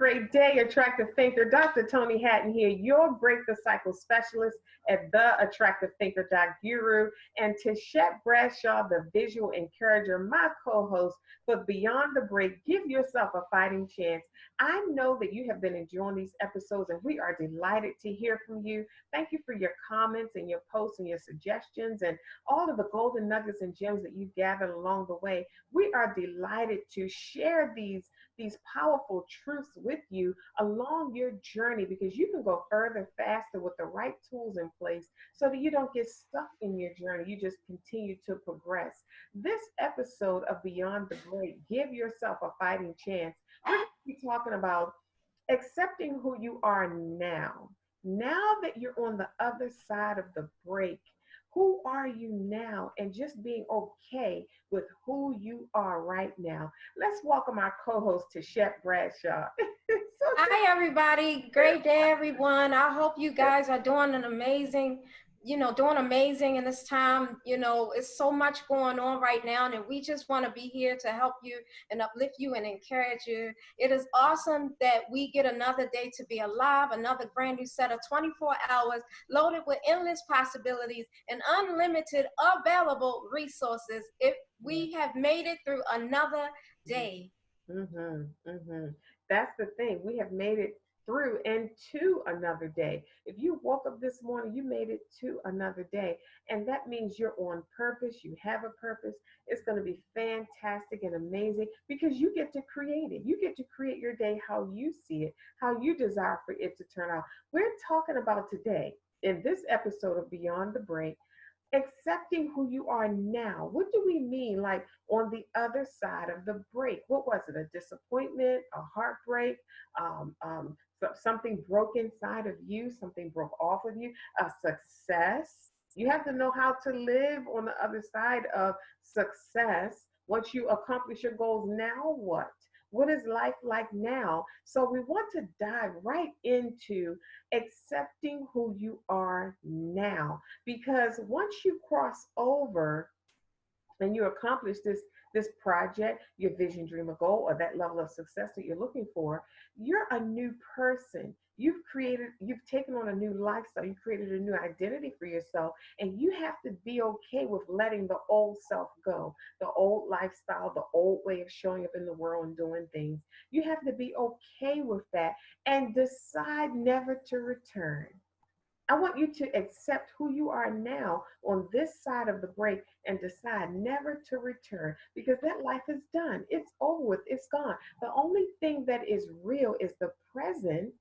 great day, attractive thinker. Dr. Toni Hatton here, your break the cycle specialist at the Attractive Thinker Guru, and Tichet Bradshaw, the visual encourager, my co-host for Beyond the Break. Give yourself a fighting chance. I know that you have been enjoying these episodes, and we are delighted to hear from you. Thank you for your comments and your posts and your suggestions and all of the golden nuggets and gems that you've gathered along the way. We are delighted to share these powerful truths with you along your journey, because you can go further faster with the right tools in place so that you don't get stuck in your journey. You just continue to progress. This episode of Beyond the Break, give yourself a fighting chance. We're going to be talking about accepting who you are now. Now that you're on the other side of the break, who are you now? And just being okay with who you are right now. Let's welcome our co-host, Tichet Bradshaw. Hi, everybody. Great day, everyone. I hope you guys are doing amazing in this time. It's so much going on right now, and we just want to be here to help you and uplift you and encourage you. It is awesome that we get another day to be alive, another brand new set of 24 hours loaded with endless possibilities and unlimited available resources. We have made it through another day. That's the thing. We have made it through and to another day. If you woke up this morning, you made it to another day. And that means you're on purpose. You have a purpose. It's going to be fantastic and amazing because you get to create it. You get to create your day how you see it, how you desire for it to turn out. We're talking about today in this episode of Beyond the Break, accepting who you are now. What do we mean, like on the other side of the break? What was it? A disappointment, a heartbreak, something broke inside of you, something broke off of you, a success. You have to know how to live on the other side of success. Once you accomplish your goals, now what? What is life like now? So we want to dive right into accepting who you are now, because once you cross over and you accomplish this project, your vision, dream, or goal, or that level of success that you're looking for, you're a new person. You've taken on a new lifestyle. You created a new identity for yourself, and you have to be okay with letting the old self go, the old lifestyle, the old way of showing up in the world and doing things. You have to be okay with that and decide never to return. I want you to accept who you are now on this side of the break and decide never to return, because that life is done. It's over with. It's gone. The only thing that is real is the present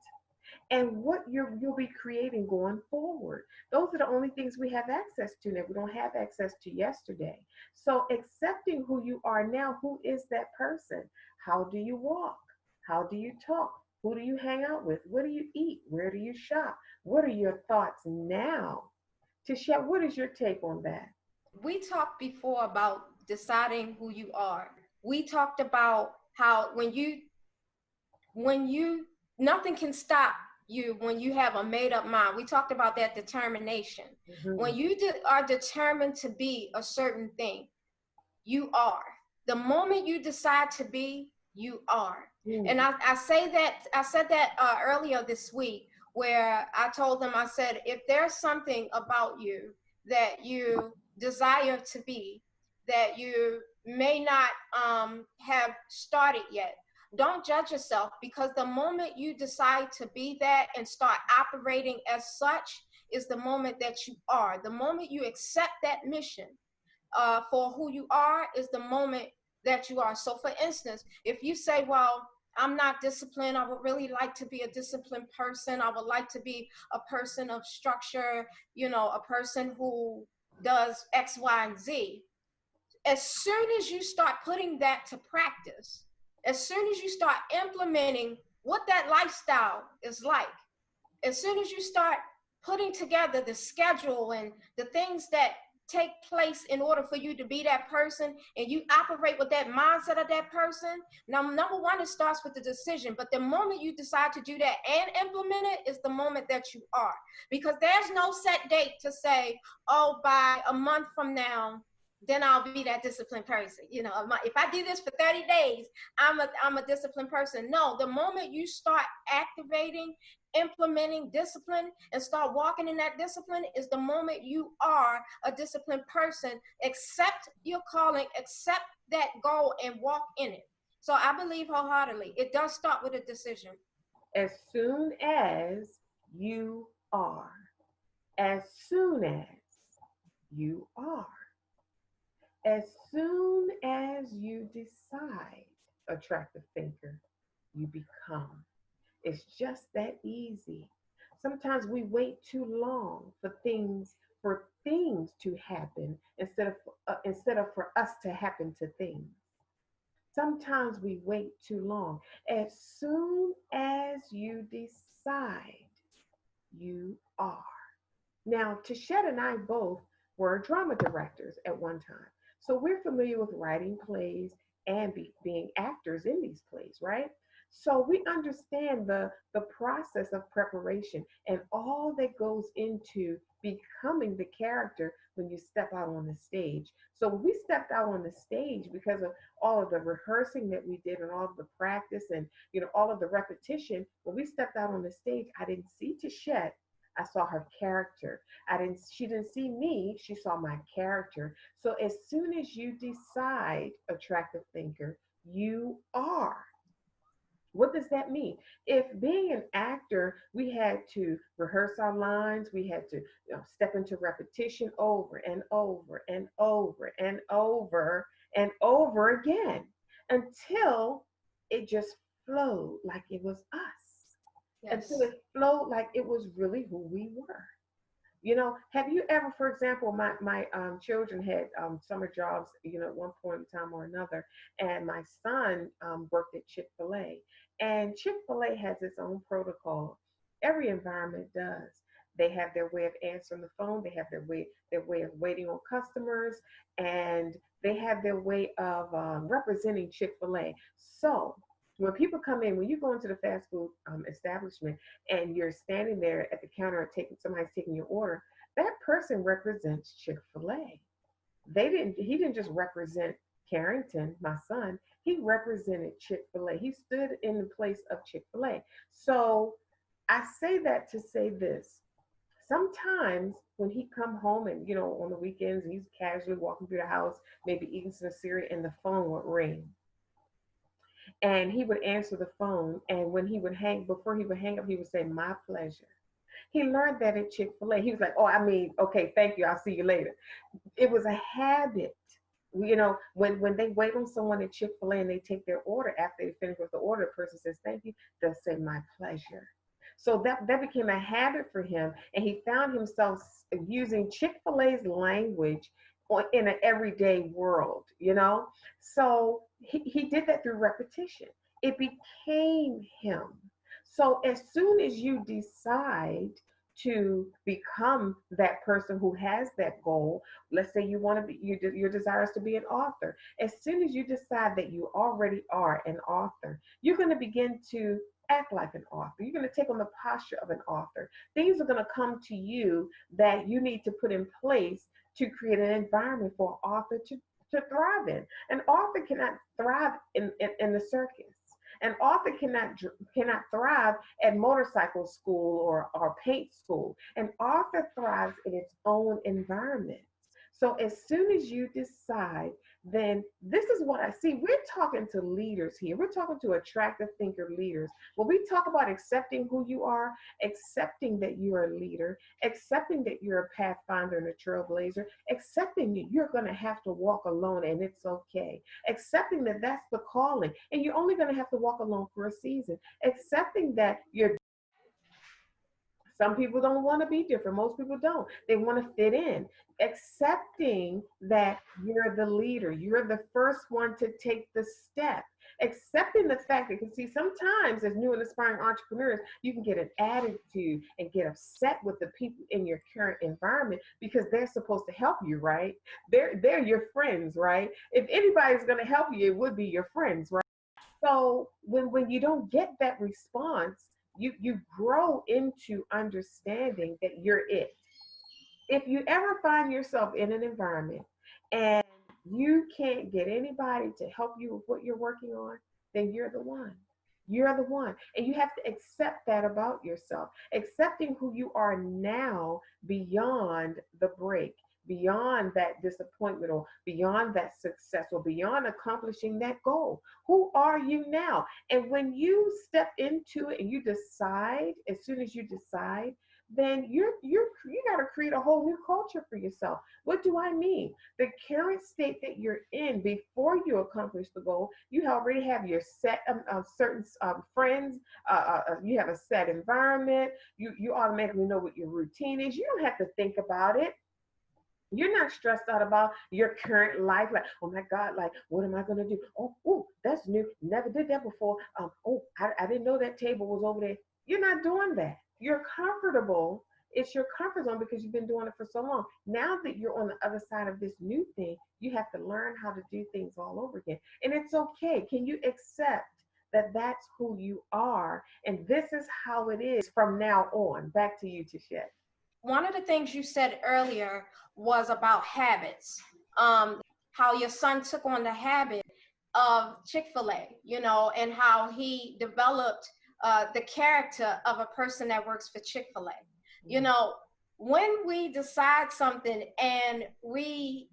and what you'll be creating going forward. Those are the only things we have access to now. We don't have access to yesterday. So accepting who you are now, who is that person? How do you walk? How do you talk? Who do you hang out with? What do you eat? Where do you shop? What are your thoughts now? Tichet, what is your take on that? We talked before about deciding who you are. We talked about how when you nothing can stop you when you have a made up mind. We talked about that determination. When you are determined to be a certain thing, you are. The moment you decide to be, you are. And I said that earlier this week, where I told them, I said, if there's something about you that you desire to be, that you may not have started yet, don't judge yourself, because the moment you decide to be that and start operating as such is the moment that you are. The moment you accept that mission for who you are is the moment that you are. So for instance, if you say, well, I'm not disciplined, I would really like to be a disciplined person, I would like to be a person of structure, a person who does X, Y, and Z. As soon as you start putting that to practice, as soon as you start implementing what that lifestyle is like, as soon as you start putting together the schedule and the things that take place in order for you to be that person, and you operate with that mindset of that person. Now, number one, it starts with the decision, but the moment you decide to do that and implement it is the moment that you are. Because there's no set date to say, oh, by a month from now, then I'll be that disciplined person. You know, if I do this for 30 days, I'm a disciplined person. No, the moment you start activating, implementing discipline and start walking in that discipline is the moment you are a disciplined person. Accept your calling, accept that goal, and walk in it. So I believe wholeheartedly, it does start with a decision. As soon as you are, as soon as you are, as soon as you decide, attractive thinker, you become. It's just that easy. Sometimes we wait too long for things to happen instead of for us to happen to things. Sometimes we wait too long. As soon as you decide, you are. Now, Tachet and I both were drama directors at one time. So we're familiar with writing plays and being actors in these plays, right? So we understand the process of preparation and all that goes into becoming the character when you step out on the stage. So when we stepped out on the stage, because of all of the rehearsing that we did and all of the practice and all of the repetition, when we stepped out on the stage, I didn't see Tachet, I saw her character. She didn't see me, she saw my character. So as soon as you decide, attractive thinker, you are. What does that mean? If being an actor, we had to rehearse our lines, we had to step into repetition over and over and over and over and over again until it just flowed like it was us, until Yes. it flowed like it was really who we were. Have you ever, for example, my children had summer jobs, at one point in time or another, and my son worked at Chick-fil-A, and Chick-fil-A has its own protocol. Every environment does. They have their way of answering the phone. They have their way of waiting on customers, and they have their way of representing Chick-fil-A. So when people come in, when you go into the fast food establishment and you're standing there at the counter somebody's taking your order, that person represents Chick-fil-A. He didn't just represent Carrington, my son, he represented Chick-fil-A. He stood in the place of Chick-fil-A. So I say that to say this. Sometimes when he come home and on the weekends and he's casually walking through the house, maybe eating some cereal, and the phone would ring, and he would answer the phone, and when he would before he would hang up, he would say, "My pleasure." He learned that at Chick-fil-A. He was like, "Oh, I mean, okay, thank you, I'll see you later." It was a habit. When they wait on someone at Chick-fil-A and they take their order, after they finish with the order, the person says thank you, they'll say, "My pleasure." So that became a habit for him, and he found himself using Chick-fil-A's language in an everyday world. So he did that through repetition. It became him. So as soon as you decide to become that person who has that goal, let's say you want to be, your desire is to be an author. As soon as you decide that you already are an author, you're going to begin to act like an author. You're going to take on the posture of an author. Things are going to come to you that you need to put in place to create an environment for an author to thrive in. An author cannot thrive in the circus. An author cannot thrive at motorcycle school or paint school. An author thrives in its own environment. So as soon as you decide, then this is what I see. We're talking to leaders here. We're talking to attractive thinker leaders. When we talk about accepting who you are, accepting that you're a leader, accepting that you're a pathfinder and a trailblazer, accepting that you're going to have to walk alone and it's okay, accepting that that's the calling and you're only going to have to walk alone for a season, accepting that you're some people don't want to be different. Most people don't. They want to fit in. Accepting that you're the leader, you're the first one to take the step. Accepting the fact that you can see sometimes as new and aspiring entrepreneurs, you can get an attitude and get upset with the people in your current environment because they're supposed to help you, right? They're your friends, right? If anybody's going to help you, it would be your friends, right? So when you don't get that response, you grow into understanding that you're it. If you ever find yourself in an environment and you can't get anybody to help you with what you're working on, then you're the one. You're the one. And you have to accept that about yourself. Accepting who you are now beyond the break, beyond that disappointment, or beyond that success, or beyond accomplishing that goal. Who are you now? And when you step into it and you decide, as soon as you decide, then you got to create a whole new culture for yourself. What do I mean? The current state that you're in before you accomplish the goal, you already have your set certain friends. You have a set environment. You automatically know what your routine is. You don't have to think about it. You're not stressed out about your current life, like, oh my God, like, what am I going to do? Oh, that's new. Never did that before. I didn't know that table was over there. You're not doing that. You're comfortable. It's your comfort zone because you've been doing it for so long. Now that you're on the other side of this new thing, you have to learn how to do things all over again. And it's okay. Can you accept that that's who you are? And this is how it is from now on. Back to you, Tichet. One of the things you said earlier was about habits. How your son took on the habit of Chick-fil-A, and how he developed the character of a person that works for Chick-fil-A. When we decide something and we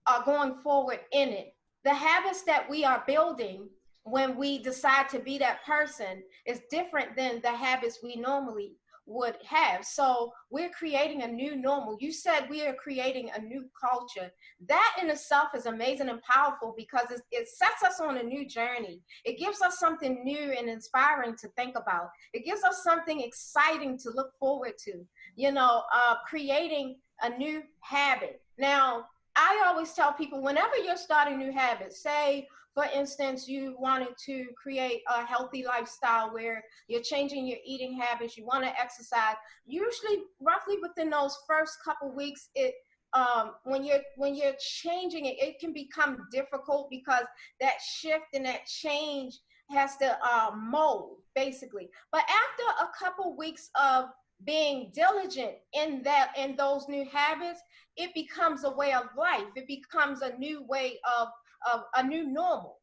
are going forward in it, the habits that we are building when we decide to be that person is different than the habits we normally would have. So we're creating a new normal. You said we are creating a new culture. That in itself is amazing and powerful because it sets us on a new journey. It gives us something new and inspiring to think about. It gives us something exciting to look forward to, creating a new habit. Now, I always tell people, whenever you're starting new habits, say, for instance, you wanted to create a healthy lifestyle where you're changing your eating habits, you want to exercise, usually roughly within those first couple weeks, when you're changing it, it can become difficult because that shift and that change has to mold, basically. But after a couple weeks of being diligent in those new habits, it becomes a way of life. It becomes a new way of a new normal.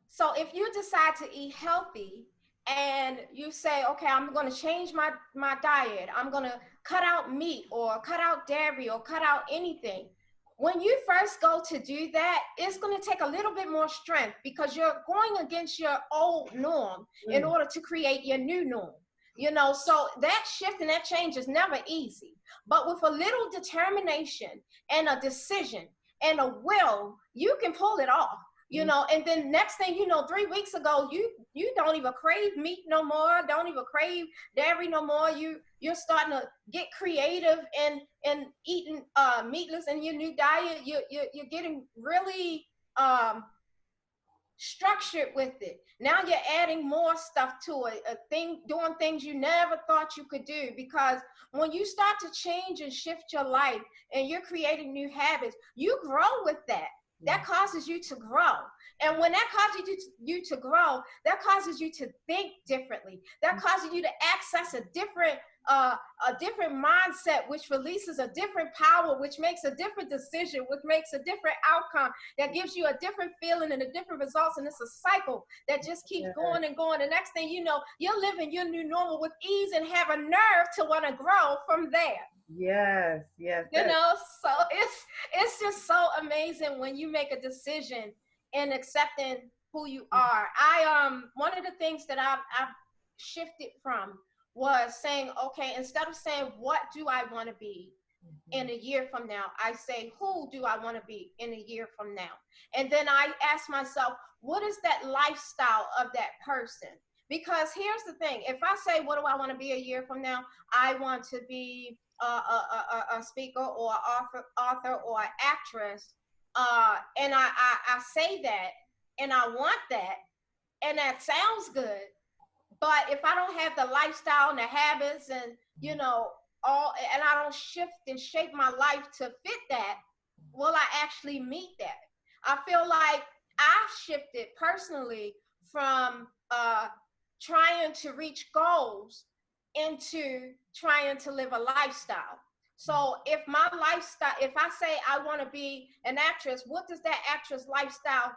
So if you decide to eat healthy and you say, okay, I'm going to change my diet, I'm going to cut out meat or cut out dairy or cut out anything. When you first go to do that, it's going to take a little bit more strength because you're going against your old norm in order to create your new norm. So that shift and that change is never easy. But with a little determination and a decision and a will, you can pull it off. And then next thing you know, 3 weeks ago, you don't even crave meat no more, don't even crave dairy no more. You're starting to get creative and eating meatless in your new diet. You're getting really structured with it. Now you're adding more stuff to it, doing things you never thought you could do, because when you start to change and shift your life and you're creating new habits, you grow with that. That causes you to grow. And when that causes you to grow, that causes you to think differently. That causes you to access a different mindset, which releases a different power, which makes a different decision, which makes a different outcome, that gives you a different feeling and a different results. And it's a cycle that just keeps going and going. The next thing you know, you're living your new normal with ease and have a nerve to want to grow from there. Yes. So it's just so amazing when you make a decision in accepting who you are. One of the things that I've shifted from was saying, okay, instead of saying what do I want to be in a year from now, I say who do I want to be in a year from now. And then I ask myself, what is that lifestyle of that person? Because here's the thing, if I say what do I want to be a year from now, I want to be a speaker or author or an actress, and I say that and I want that and that sounds good, but if I don't have the lifestyle and the habits and and I don't shift and shape my life to fit that, will I actually meet that? I feel like I've shifted personally from trying to reach goals into trying to live a lifestyle. So if my lifestyle, if I say I want to be an actress, what does that actress lifestyle,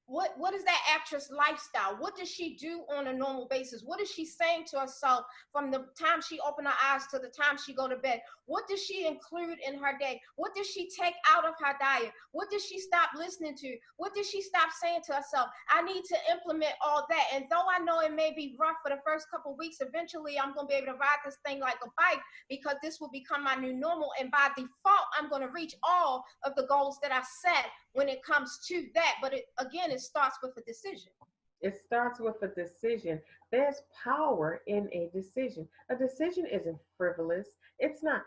what is that actress lifestyle? What does she do on a normal basis? What is she saying to herself from the time she open her eyes to the time she go to bed? What does she include in her day? What does she take out of her diet? What does she stop listening to? What does she stop saying to herself? I need to implement all that. And though I know it may be rough for the first couple of weeks, eventually I'm going to be able to ride this thing like a bike, because this will become my new normal. And by default, I'm going to reach all of the goals that I set when it comes to that. But again, it starts with a decision. It starts with a decision. There's power in a decision. A decision isn't frivolous. It's not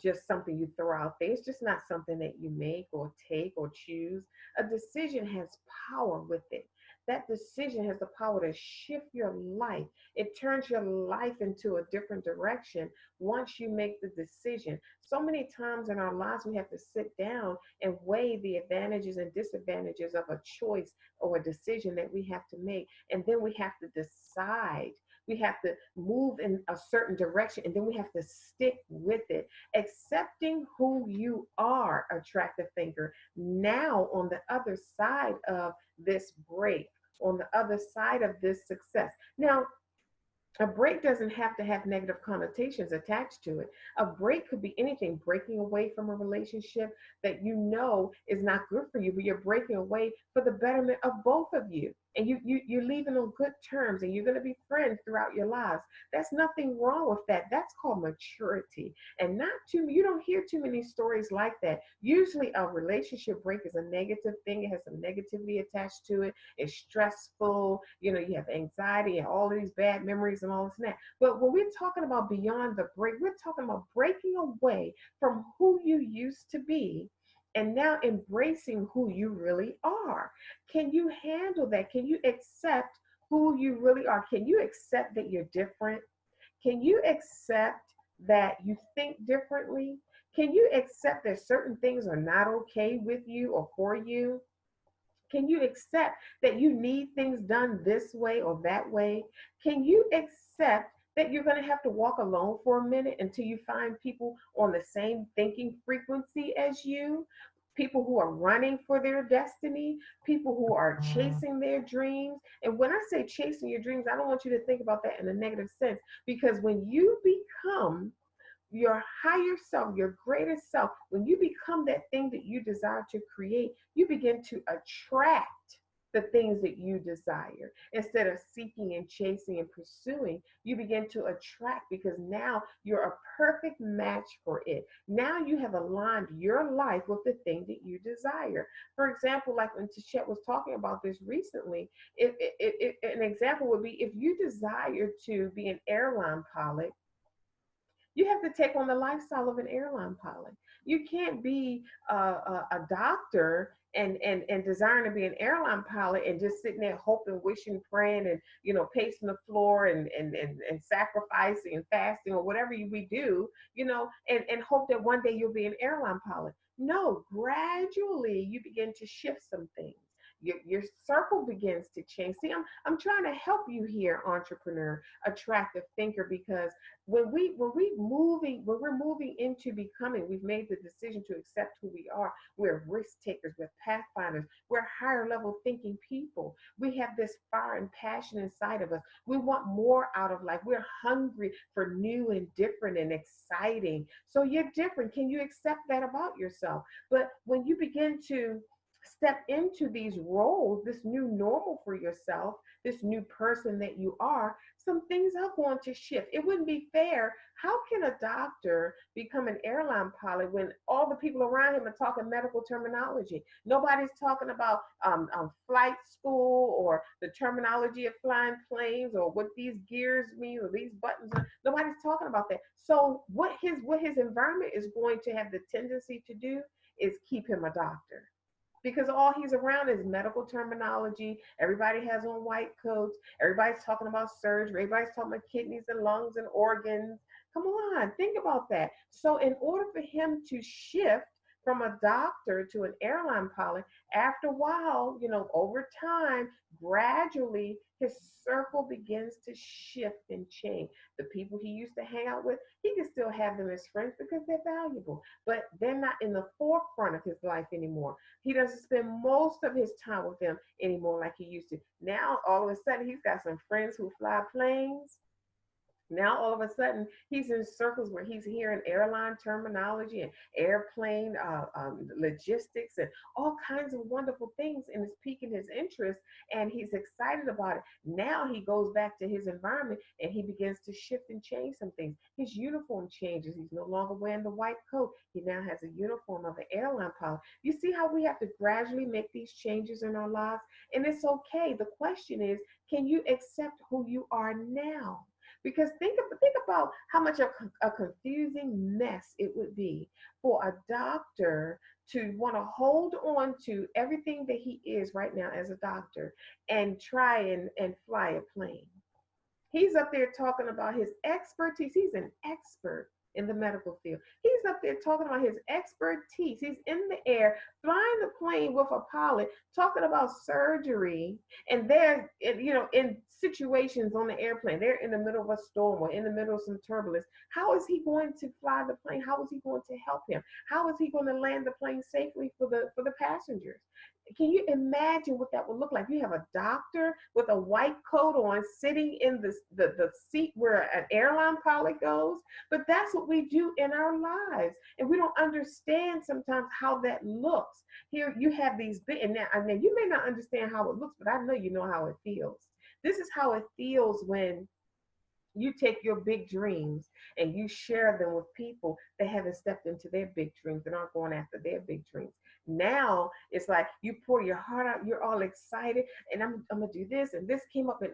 just something you throw out there. It's just not something that you make or take or choose. A decision has power with it. That decision has the power to shift your life. It turns your life into a different direction once you make the decision. So many times in our lives, we have to sit down and weigh the advantages and disadvantages of a choice or a decision that we have to make. And then we have to decide. We have to move in a certain direction, and then we have to stick with it. Accepting who you are, attractive thinker. Now, on the other side of this break, on the other side of this success. Now, a break doesn't have to have negative connotations attached to it. A break could be anything, breaking away from a relationship that you know is not good for you, but you're breaking away for the betterment of both of you. And you're leaving on good terms, and you're going to be friends throughout your lives. There's nothing wrong with that. That's called maturity. And not too, you don't hear too many stories like that. Usually a relationship break is a negative thing. It has some negativity attached to it. It's stressful. You have anxiety and all of these bad memories and all this and that. But when we're talking about beyond the break, we're talking about breaking away from who you used to be and now embracing who you really are. Can you handle that? Can you accept who you really are? Can you accept that you're different? Can you accept that you think differently? Can you accept that certain things are not okay with you or for you? Can you accept that you need things done this way or that way? Can you accept that you're going to have to walk alone for a minute until you find people on the same thinking frequency as you? People who are running for their destiny, people who are chasing their dreams. And when I say chasing your dreams, I don't want you to think about that in a negative sense, because when you become your higher self, your greatest self, when you become that thing that you desire to create, you begin to attract the things that you desire. Instead of seeking and chasing and pursuing, you begin to attract, because now you're a perfect match for it. Now you have aligned your life with the thing that you desire. For example, like when Tichet was talking about this recently, an example would be if you desire to be an airline pilot, you have to take on the lifestyle of an airline pilot. You can't be a doctor and desiring to be an airline pilot and just sitting there hoping, wishing, praying, and pacing the floor and sacrificing and fasting or whatever we do, and hope that one day you'll be an airline pilot. No, gradually you begin to shift some things. Your circle begins to change. See, I'm trying to help you here, entrepreneur, attractive thinker, because when we're moving into becoming, we've made the decision to accept who we are. We're risk takers, we're pathfinders, we're higher level thinking people. We have this fire and passion inside of us. We want more out of life. We're hungry for new and different and exciting. So you're different. Can you accept that about yourself? But when you begin to step into these roles, this new normal for yourself, this new person that you are, some things are going to shift. It wouldn't be fair. How can a doctor become an airline pilot when all the people around him are talking medical terminology? Nobody's talking about flight school or the terminology of flying planes or what these gears mean or these buttons are. Nobody's talking about that. So what his environment is going to have the tendency to do is keep him a doctor, because all he's around is medical terminology. Everybody has on white coats. Everybody's talking about surgery. Everybody's talking about kidneys and lungs and organs. Come on, think about that. So in order for him to shift from a doctor to an airline pilot, after a while, over time, gradually his circle begins to shift and change. The people he used to hang out with, he can still have them as friends because they're valuable, but they're not in the forefront of his life anymore. He doesn't spend most of his time with them anymore like he used to. Now, all of a sudden, he's got some friends who fly planes. Now all of a sudden he's in circles where he's hearing airline terminology and airplane logistics and all kinds of wonderful things, and it's piquing his interest, and he's excited about it. Now he goes back to his environment and he begins to shift and change some things. His uniform changes. He's no longer wearing the white coat. He now has a uniform of an airline pilot. You see how we have to gradually make these changes in our lives, and it's okay. The question is, can you accept who you are now? Because think about how much a confusing mess it would be for a doctor to want to hold on to everything that he is right now as a doctor and try and fly a plane. He's up there talking about his expertise. He's an expert in the medical field. He's up there talking about his expertise. He's in the air, flying the plane with a pilot, talking about surgery. And they're, in situations on the airplane, they're in the middle of a storm or in the middle of some turbulence. How is he going to fly the plane? How is he going to help him? How is he going to land the plane safely for the passengers? Can you imagine what that would look like? You have a doctor with a white coat on sitting in the seat where an airline pilot goes. But that's what we do in our lives. And we don't understand sometimes how that looks. Here you have these big, and now, you may not understand how it looks, but I know you know how it feels. This is how it feels when you take your big dreams and you share them with people that haven't stepped into their big dreams and aren't going after their big dreams. Now it's like you pour your heart out, you're all excited, and I'm gonna do this, and this came up, and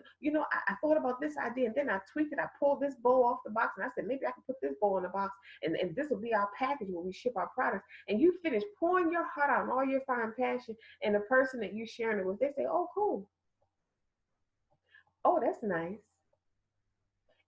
I thought about this idea, and then I tweaked it, I pulled this bow off the box, and I said maybe I can put this bow in the box, and this will be our package when we ship our products. And you finish pouring your heart out and all your fire and passion, and the person that you're sharing it with, they say, oh cool, oh that's nice.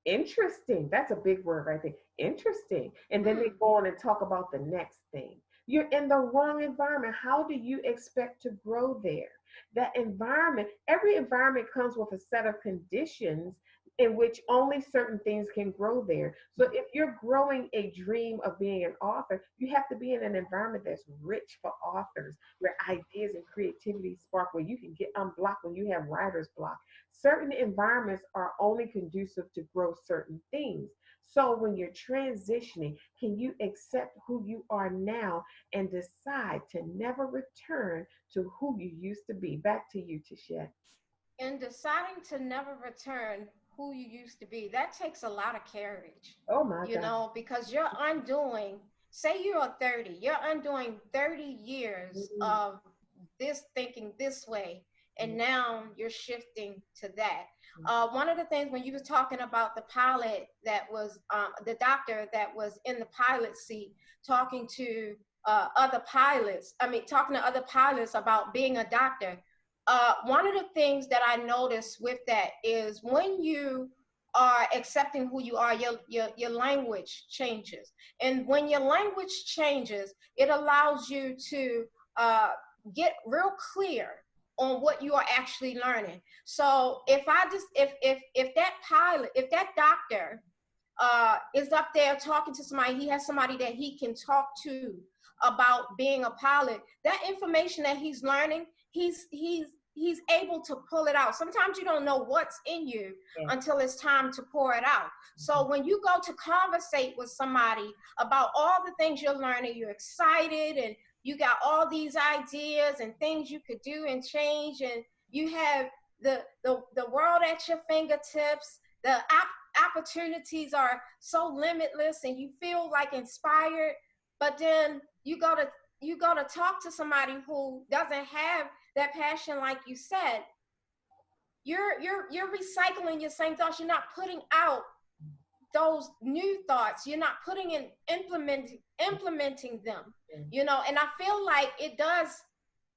Interesting. That's a big word right there. Interesting. And then they go on and talk about the next thing. You're in the wrong environment. How do you expect to grow there? That environment, every environment comes with a set of conditions in which only certain things can grow there. So if you're growing a dream of being an author, you have to be in an environment that's rich for authors, where ideas and creativity spark, where you can get unblocked when you have writer's block. Certain environments are only conducive to grow certain things. So when you're transitioning, can you accept who you are now and decide to never return to who you used to be? Back to you, Tichet. In deciding to never return who you used to be, that takes a lot of courage, Oh my God. because you're undoing, say you're 30, you're undoing 30 years Mm-hmm. of this thinking this way, and now you're shifting to that. One of the things when you were talking about the pilot that was the doctor that was in the pilot seat talking to talking to other pilots about being a doctor. One of the things that I noticed with that is when you are accepting who you are, your language changes. And when your language changes, it allows you to get real clear on what you are actually learning. So if that doctor is up there talking to somebody, he has somebody that he can talk to about being a pilot, that information that he's learning, he's able to pull it out. Sometimes you don't know what's in you until it's time to pour it out. So when you go to conversate with somebody about all the things you're learning, you're excited and you got all these ideas and things you could do and change, and you have the world at your fingertips. The opportunities are so limitless and you feel like inspired, but then you go to talk to somebody who doesn't have that passion. Like you said, you're recycling your same thoughts. You're not putting out those new thoughts. You're not putting in implementing them, and I feel like it does.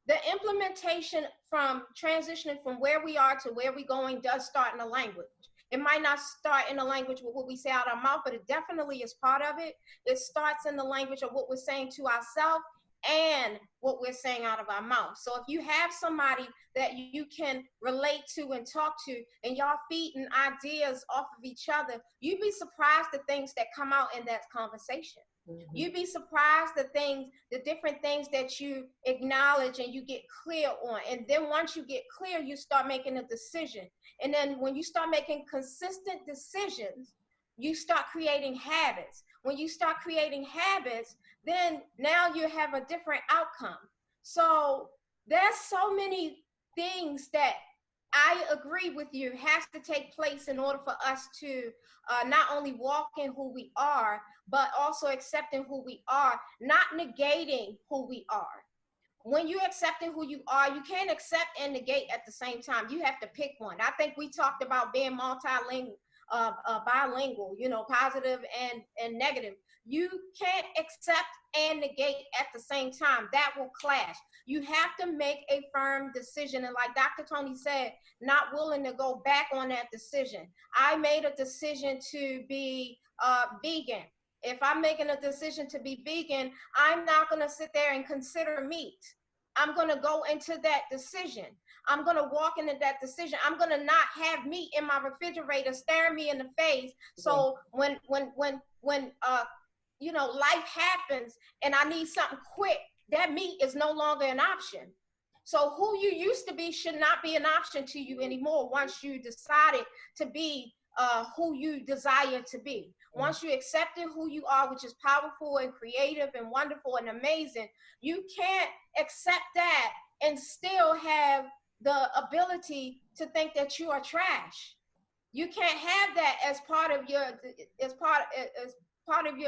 The implementation from transitioning from where we are to where we're going does start in the language. It might not start in the language with what we say out our mouth, but it definitely is part of it. It starts in the language of what we're saying to ourselves and what we're saying out of our mouth. So if you have somebody that you can relate to and talk to, and y'all feeding ideas off of each other, you'd be surprised the things that come out in that conversation. Mm-hmm. You'd be surprised the different things that you acknowledge and you get clear on. And then once you get clear, you start making a decision. And then when you start making consistent decisions, you start creating habits. When you start creating habits, then now you have a different outcome. So there's so many things that I agree with you has to take place in order for us to not only walk in who we are, but also accepting who we are, not negating who we are. When you're accepting who you are, you can't accept and negate at the same time. You have to pick one. I think we talked about being multilingual, bilingual, positive and negative. You can't accept and negate at the same time. That will clash. You have to make a firm decision. And like Dr. Toni said, not willing to go back on that decision. I made a decision to be vegan. If I'm making a decision to be vegan, I'm not going to sit there and consider meat. I'm going to go into that decision. I'm going to walk into that decision. I'm going to not have meat in my refrigerator staring me in the face. So when life happens and I need something quick, that meat is no longer an option. So who you used to be should not be an option to you anymore once you decided to be who you desire to be. Once you accepted who you are, which is powerful and creative and wonderful and amazing, you can't accept that and still have the ability to think that you are trash. You can't have that as part of your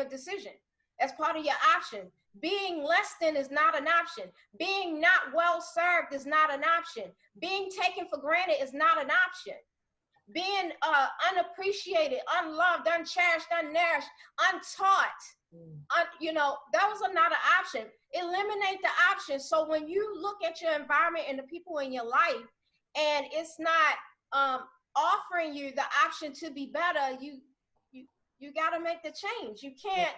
decision, as part of your option. Being less than is not an option. Being not well served is not an option. Being taken for granted is not an option. Being unappreciated, unloved, uncherished, unnourished, untaught, that was not an option. Eliminate the option. So when you look at your environment and the people in your life, and it's not offering you the option to be better, you got to make the change. You can't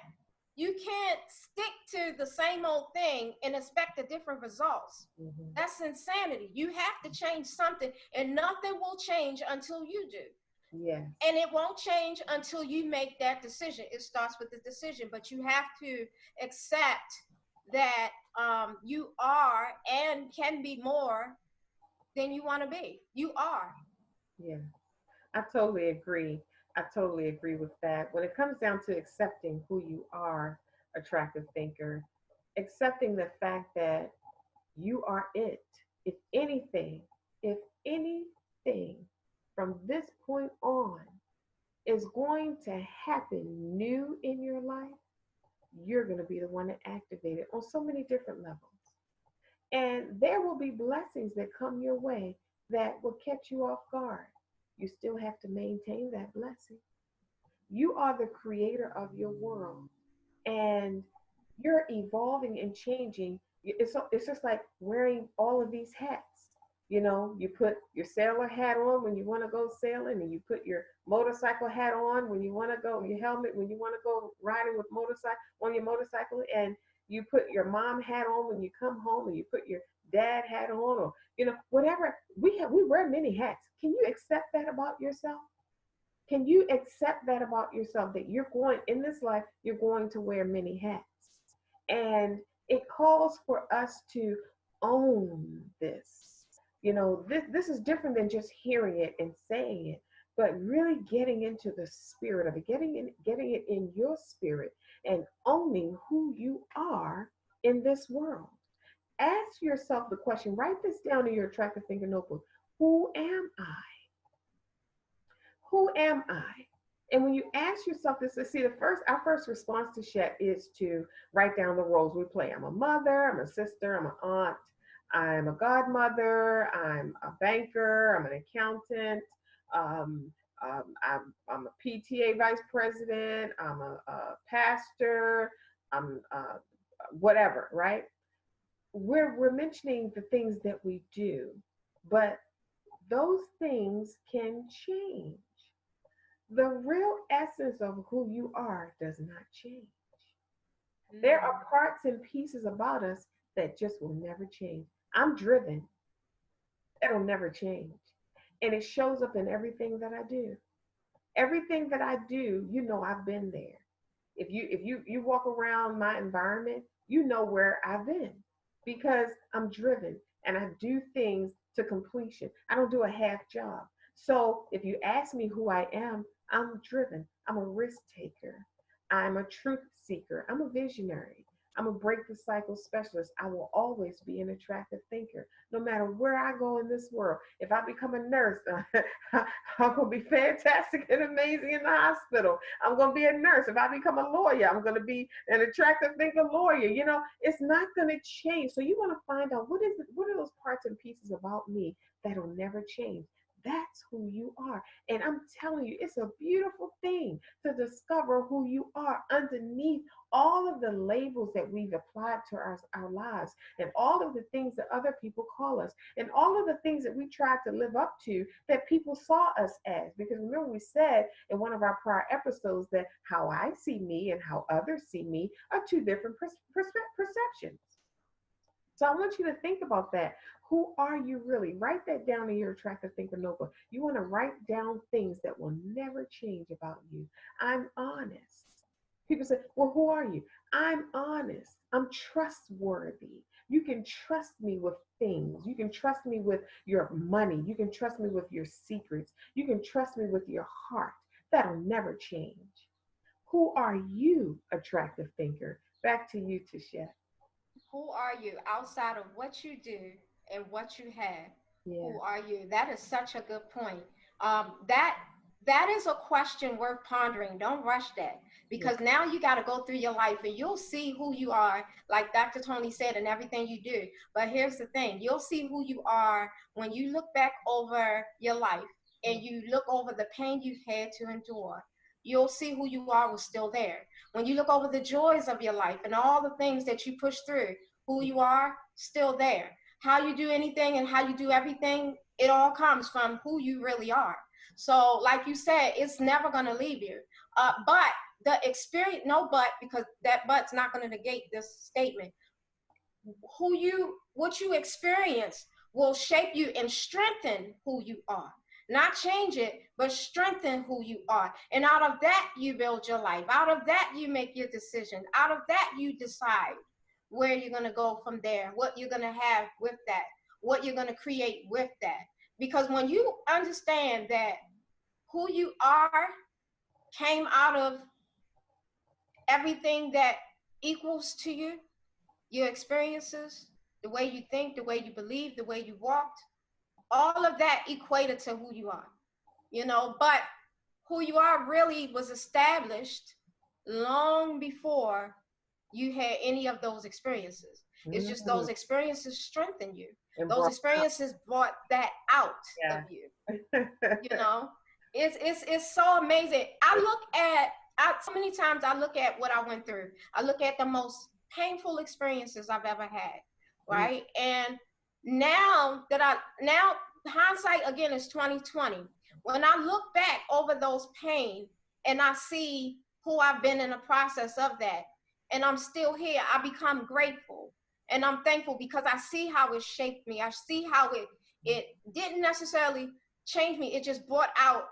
stick to the same old thing and expect a different results. Mm-hmm. That's insanity. You have to change something, and nothing will change until you do. Yeah. And it won't change until you make that decision. It starts with the decision, but you have to accept that you are and can be more than you want to be. You are. Yeah. I totally agree. I totally agree with that. When it comes down to accepting who you are, attractive thinker, accepting the fact that you are it. If anything from this point on is going to happen new in your life, you're going to be the one to activate it on so many different levels. And there will be blessings that come your way that will catch you off guard. You still have to maintain that blessing. You are the creator of your world, and you're evolving and changing. It's just like wearing all of these hats. You put your sailor hat on when you want to go sailing, and you put your motorcycle hat on when you want to go, your helmet when you want to go riding with your motorcycle, and you put your mom hat on when you come home, and you put your dad hat on, or whatever. We wear many hats. Can you accept that about yourself? Can you accept that about yourself, that you're going in this life, you're going to wear many hats? And it calls for us to own this. This is different than just hearing it and saying it, but really getting into the spirit of it, getting it in your spirit and owning who you are in this world. Ask yourself the question, write this down in your attractive thinker notebook. Who am I? Who am I? And when you ask yourself this, see, our first response to Shet is to write down the roles we play. I'm a mother, I'm a sister, I'm an aunt, I'm a godmother, I'm a banker, I'm an accountant, I'm a PTA vice president, I'm a pastor, I'm whatever, right? We're mentioning the things that we do, but those things can change. The real essence of who you are does not change. There are parts and pieces about us that just will never change. I'm driven. That'll never change. And it shows up in everything that I do. Everything that I do, I've been there. If you walk around my environment, you know where I've been because I'm driven and I do things to completion. I don't do a half job. So if you ask me who I am, I'm driven. I'm a risk taker. I'm a truth seeker. I'm a visionary. I'm a break the cycle specialist. I will always be an attractive thinker, no matter where I go in this world. If I become a nurse, I'm going to be fantastic and amazing in the hospital. I'm going to be a nurse. If I become a lawyer, I'm going to be an attractive thinker lawyer. It's not going to change. So you want to find out what are those parts and pieces about me that'll never change. That's who you are. And I'm telling you, it's a beautiful thing to discover who you are underneath all of the labels that we've applied to our lives and all of the things that other people call us and all of the things that we tried to live up to that people saw us as. Because remember, we said in one of our prior episodes that how I see me and how others see me are two different perceptions. So I want you to think about that. Who are you really? Write that down in your attractive thinker notebook. You want to write down things that will never change about you. I'm honest. People say, well, who are you? I'm honest. I'm trustworthy. You can trust me with things. You can trust me with your money. You can trust me with your secrets. You can trust me with your heart. That'll never change. Who are you, attractive thinker? Back to you, Tichet. Who are you outside of what you do and what you have? Yeah. Who are you? That is such a good point. That is a question worth pondering. Don't rush that, Yeah. because now you got to go through your life and you'll see who you are, like Dr. Toni said, and everything you do. But here's the thing: you'll see who you are when you look back over your life and you look over the pain you've had to endure. You'll see who you are was still there. When you look over the joys of your life and all the things that you push through, who you are still there. How you do anything and how you do everything, it all comes from who you really are. So like you said, it's never going to leave you. But the experience, no but, because that but's not going to negate this statement. What you experience will shape you and strengthen who you are. Not change it, but strengthen who you are. And out of that, you build your life. Out of that, you make your decisions. Out of that, you decide where you're going to go from there, what you're going to have with that, what you're going to create with that. Because when you understand that who you are came out of everything that equals to you, your experiences, the way you think, the way you believe, the way you walked, all of that equated to who you are, but who you are really was established long before you had any of those experiences. It's just those experiences strengthen you. And Those brought experiences brought that out of yeah. you. You know, it's so amazing. So many times I look at what I went through. I look at the most painful experiences I've ever had, right? And now hindsight again is 2020. When I look back over those pain and I see who I've been in the process of that, and I'm still here, I become grateful and I'm thankful because I see how it shaped me. I see how it didn't necessarily change me. It just brought out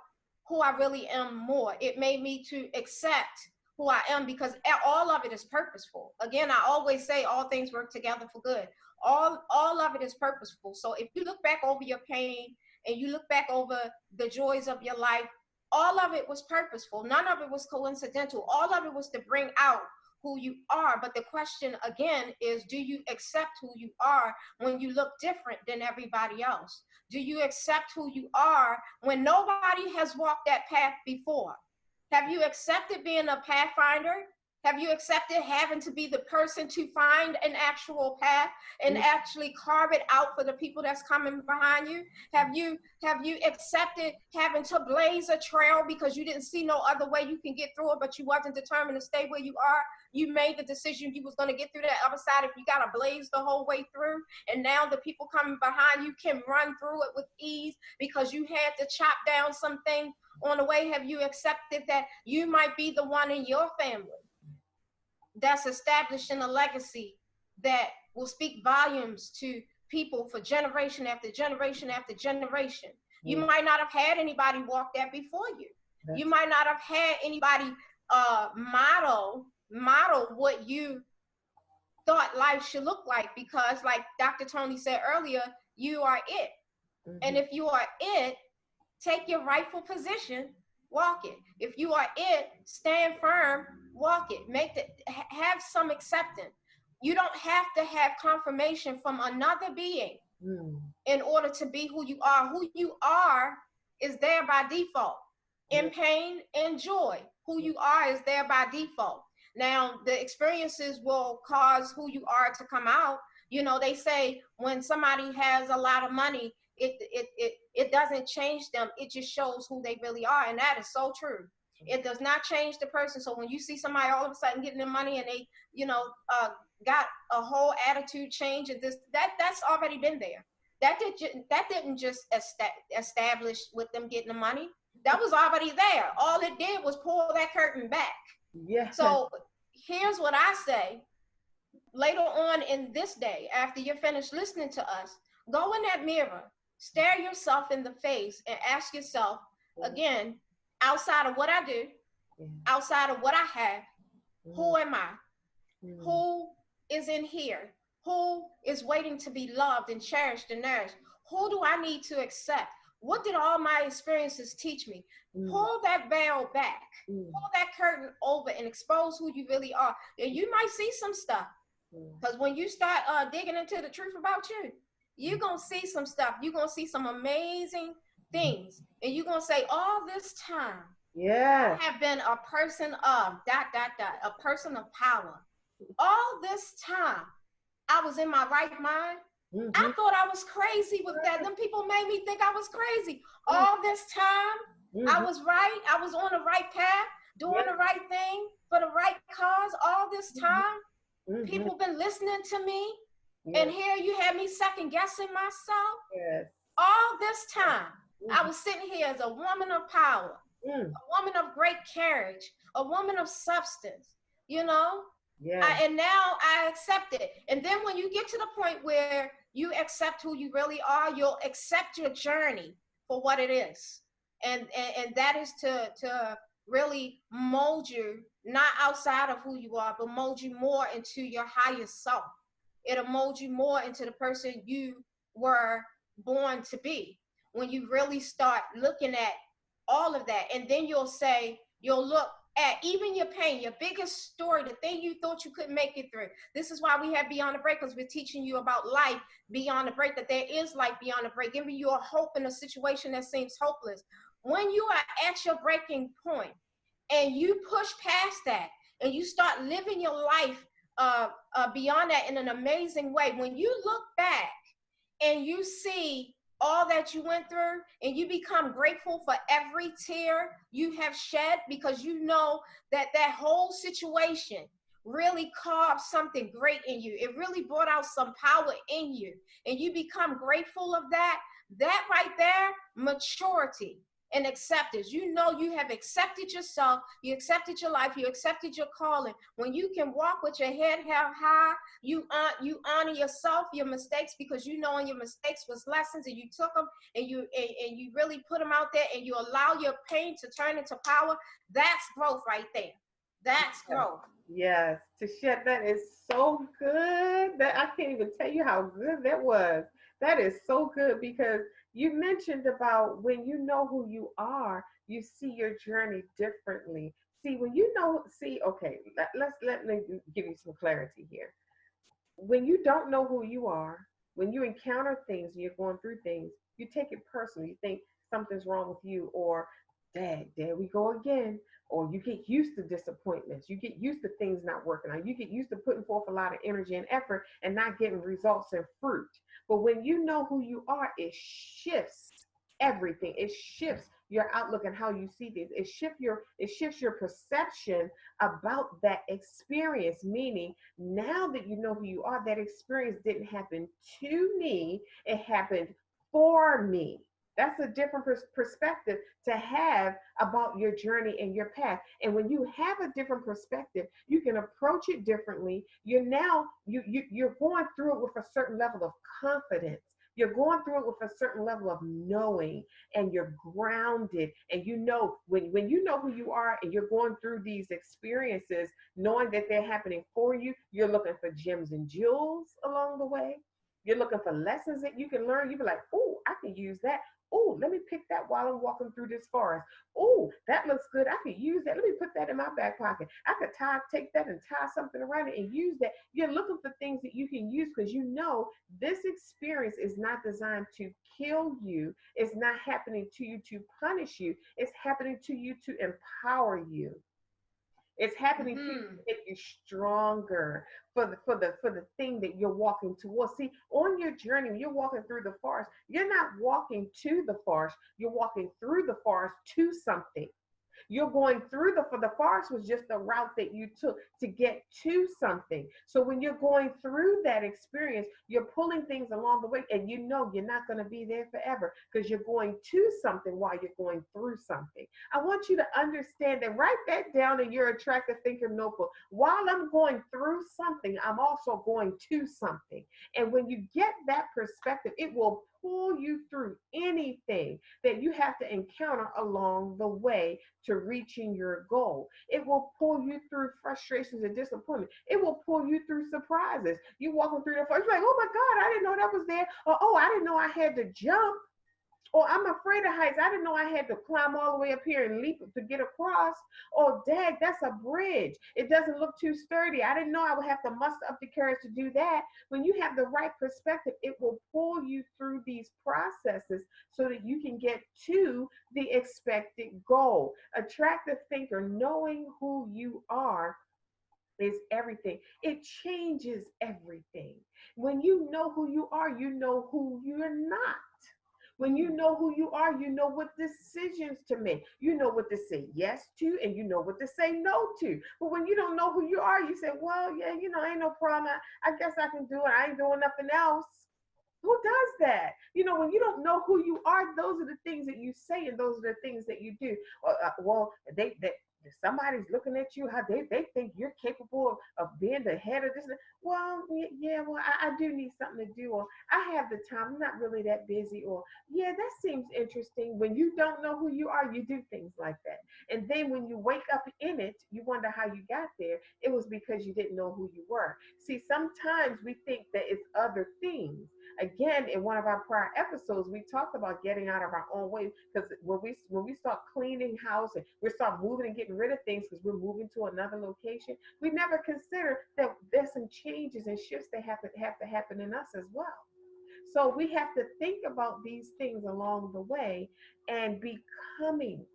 who I really am more. It made me to accept who I am because all of it is purposeful. Again, I always say all things work together for good. All of it is purposeful. So if you look back over your pain and you look back over the joys of your life, all of it was purposeful. None of it was coincidental. All of it was to bring out who you are. But the question again is, do you accept who you are when you look different than everybody else? Do you accept who you are when nobody has walked that path before? Have you accepted being a pathfinder? Have you accepted having to be the person to find an actual path and actually carve it out for the people that's coming behind you? Have you accepted having to blaze a trail because you didn't see no other way you can get through it, but you wasn't determined to stay where you are? You made the decision you was going to get through that other side if you got to blaze the whole way through, and now the people coming behind you can run through it with ease because you had to chop down something on the way. Have you accepted that you might be the one in your family that's establishing a legacy that will speak volumes to people for generation after generation after generation. You might not have had anybody walk that before you. You might not have had anybody model what you thought life should look like, because like Dr. Toni said earlier, you are it. And if you are it, take your rightful position, walk it. If you are it, stand firm, walk it. Have some acceptance. You don't have to have confirmation from another being in order to be who you are. Who you are is there by default. In pain and joy, who you are is there by default. Now, the experiences will cause who you are to come out. You know, they say when somebody has a lot of money, it doesn't change them. It just shows who they really are. And that is so true. It does not change the person. So when you see somebody all of a sudden getting their money and they, got a whole attitude change, and that's already been there. That didn't just establish with them getting the money. That was already there. All it did was pull that curtain back. Yeah. So here's what I say. Later on in this day, after you're finished listening to us, go in that mirror, stare yourself in the face, and ask yourself again, outside of what I do, outside of what I have, who am I? Who is in here? Who is waiting to be loved and cherished and nourished? Who do I need to accept? What did all my experiences teach me? Pull that veil back, pull that curtain over, and expose who you really are. And you might see some stuff, because when you start digging into the truth about you, you're going to see some stuff. You're going to see some amazing things. And you're going to say, all this time, I have been a person of ... a person of power. All this time, I was in my right mind. I thought I was crazy with that. Them people made me think I was crazy. All this time, I was right. I was on the right path, doing the right thing for the right cause. All this time, people been listening to me. And here you had me second guessing myself. All this time, I was sitting here as a woman of power, a woman of great courage, a woman of substance, and now I accept it. And then when you get to the point where you accept who you really are, you'll accept your journey for what it is. And that is to really mold you, not outside of who you are, but mold you more into your highest self. It'll mold you more into the person you were born to be. When you really start looking at all of that, and then you'll look at even your pain, your biggest story, the thing you thought you couldn't make it through. This is why we have Beyond the Break, because we're teaching you about life beyond the break, that there is life beyond the break, giving you a hope in a situation that seems hopeless. When you are at your breaking point and you push past that and you start living your life beyond that in an amazing way, when you look back and you see all that you went through, and you become grateful for every tear you have shed, because you know that whole situation really carved something great in you. It really brought out some power in you, and you become grateful of that. That right there, maturity and acceptance. You know you have accepted yourself, you accepted your life, you accepted your calling. When you can walk with your head held high, you honor yourself, your mistakes, because you know in your mistakes was lessons, and you took them and you really put them out there, and you allow your pain to turn into power. That's growth right there. That's growth. Yes, Tichet, that is so good that I can't even tell you how good that was. That is so good, because you mentioned about when you know who you are, you see your journey differently. See, when you know, okay, let me give you some clarity here. When you don't know who you are, when you encounter things and you're going through things, you take it personally. You think something's wrong with you, or Dad, there we go again. Or you get used to disappointments. You get used to things not working out. You get used to putting forth a lot of energy and effort and not getting results and fruit. But when you know who you are, it shifts everything. It shifts your outlook and how you see things. It shifts your perception about that experience. Meaning, now that you know who you are, that experience didn't happen to me. It happened for me. That's a different perspective to have about your journey and your path. And when you have a different perspective, you can approach it differently. You're going through it with a certain level of confidence. You're going through it with a certain level of knowing, and you're grounded. And you know, when you know who you are and you're going through these experiences, knowing that they're happening for you, you're looking for gems and jewels along the way. You're looking for lessons that you can learn. You be like, oh, I can use that. Oh, let me pick that while I'm walking through this forest. Oh, that looks good. I could use that. Let me put that in my back pocket. I could take that and tie something around it and use that. You're looking for things that you can use because you know this experience is not designed to kill you. It's not happening to you to punish you. It's happening to you to empower you. It's happening to you to make you stronger for the thing that you're walking towards. See, on your journey, when you're walking through the forest, you're not walking to the forest. You're walking through the forest to something. You're going through for the forest was just the route that you took to get to something. So when you're going through that experience, you're pulling things along the way, and you know you're not going to be there forever because you're going to something while you're going through something. I want you to understand that. Write that down in your attractive thinker notebook. While I'm going through something, I'm also going to something. And when you get that perspective, it will pull you through anything that you have to encounter along the way to reaching your goal. It will pull you through frustrations and disappointment. It will pull you through surprises. You walking through the forest, you're like, oh my God, I didn't know that was there. Or, oh, I didn't know I had to jump. Or I'm afraid of heights. I didn't know I had to climb all the way up here and leap to get across. Or, dag, that's a bridge. It doesn't look too sturdy. I didn't know I would have to muster up the courage to do that. When you have the right perspective, it will pull you through these processes so that you can get to the expected goal. Attractive thinker, knowing who you are is everything. It changes everything. When you know who you are, you know who you're not. When you know who you are, you know what decisions to make. You know what to say yes to, and you know what to say no to. But when you don't know who you are, you say, well, yeah, ain't no problem. I guess I can do it. I ain't doing nothing else. Who does that? When you don't know who you are, those are the things that you say, and those are the things that you do. Well, they somebody's looking at you, how they think you're capable of being the head of this. Well, yeah, well, I do need something to do, or I have the time, I'm not really that busy, or yeah, that seems interesting. When you don't know who you are, you do things like that. And then when you wake up in it, you wonder how you got there. It was because you didn't know who you were. See, sometimes we think that it's other things. Again, in one of our prior episodes, we talked about getting out of our own way, because when we start cleaning house and we start moving and getting rid of things because we're moving to another location, we never consider that there's some changes and shifts that have to happen in us as well. So we have to think about these things along the way and becoming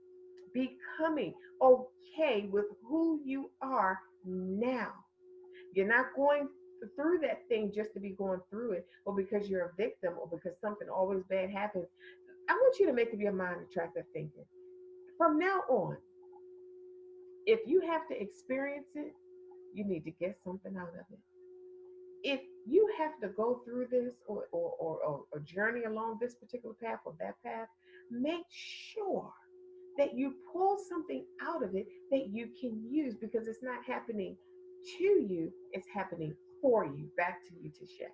okay with who you are now. You're not going through that thing just to be going through it, or because you're a victim, or because something always bad happens. I want you to make up your mind attractive thinking. From now on, if you have to experience it, you need to get something out of it. If you have to go through this or journey along this particular path or that path, make sure that you pull something out of it that you can use, because it's not happening to you, it's happening for you. Back to you, Tichet.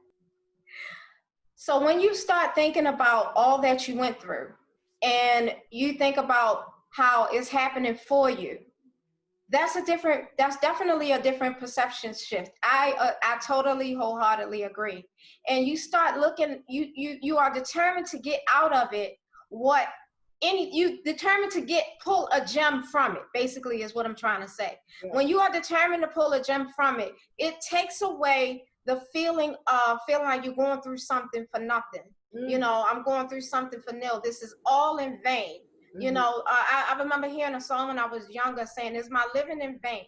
So when you start thinking about all that you went through, and you think about how it's happening for you, that's definitely a different perception shift. I totally wholeheartedly agree. And you start looking, you are determined to get out of it you determined to pull a gem from it, basically, is what I'm trying to say. Yeah. When you are determined to pull a gem from it, it takes away the feeling like you're going through something for nothing. I'm going through something for nil. This is all in vain. I remember hearing a song when I was younger saying, is my living in vain?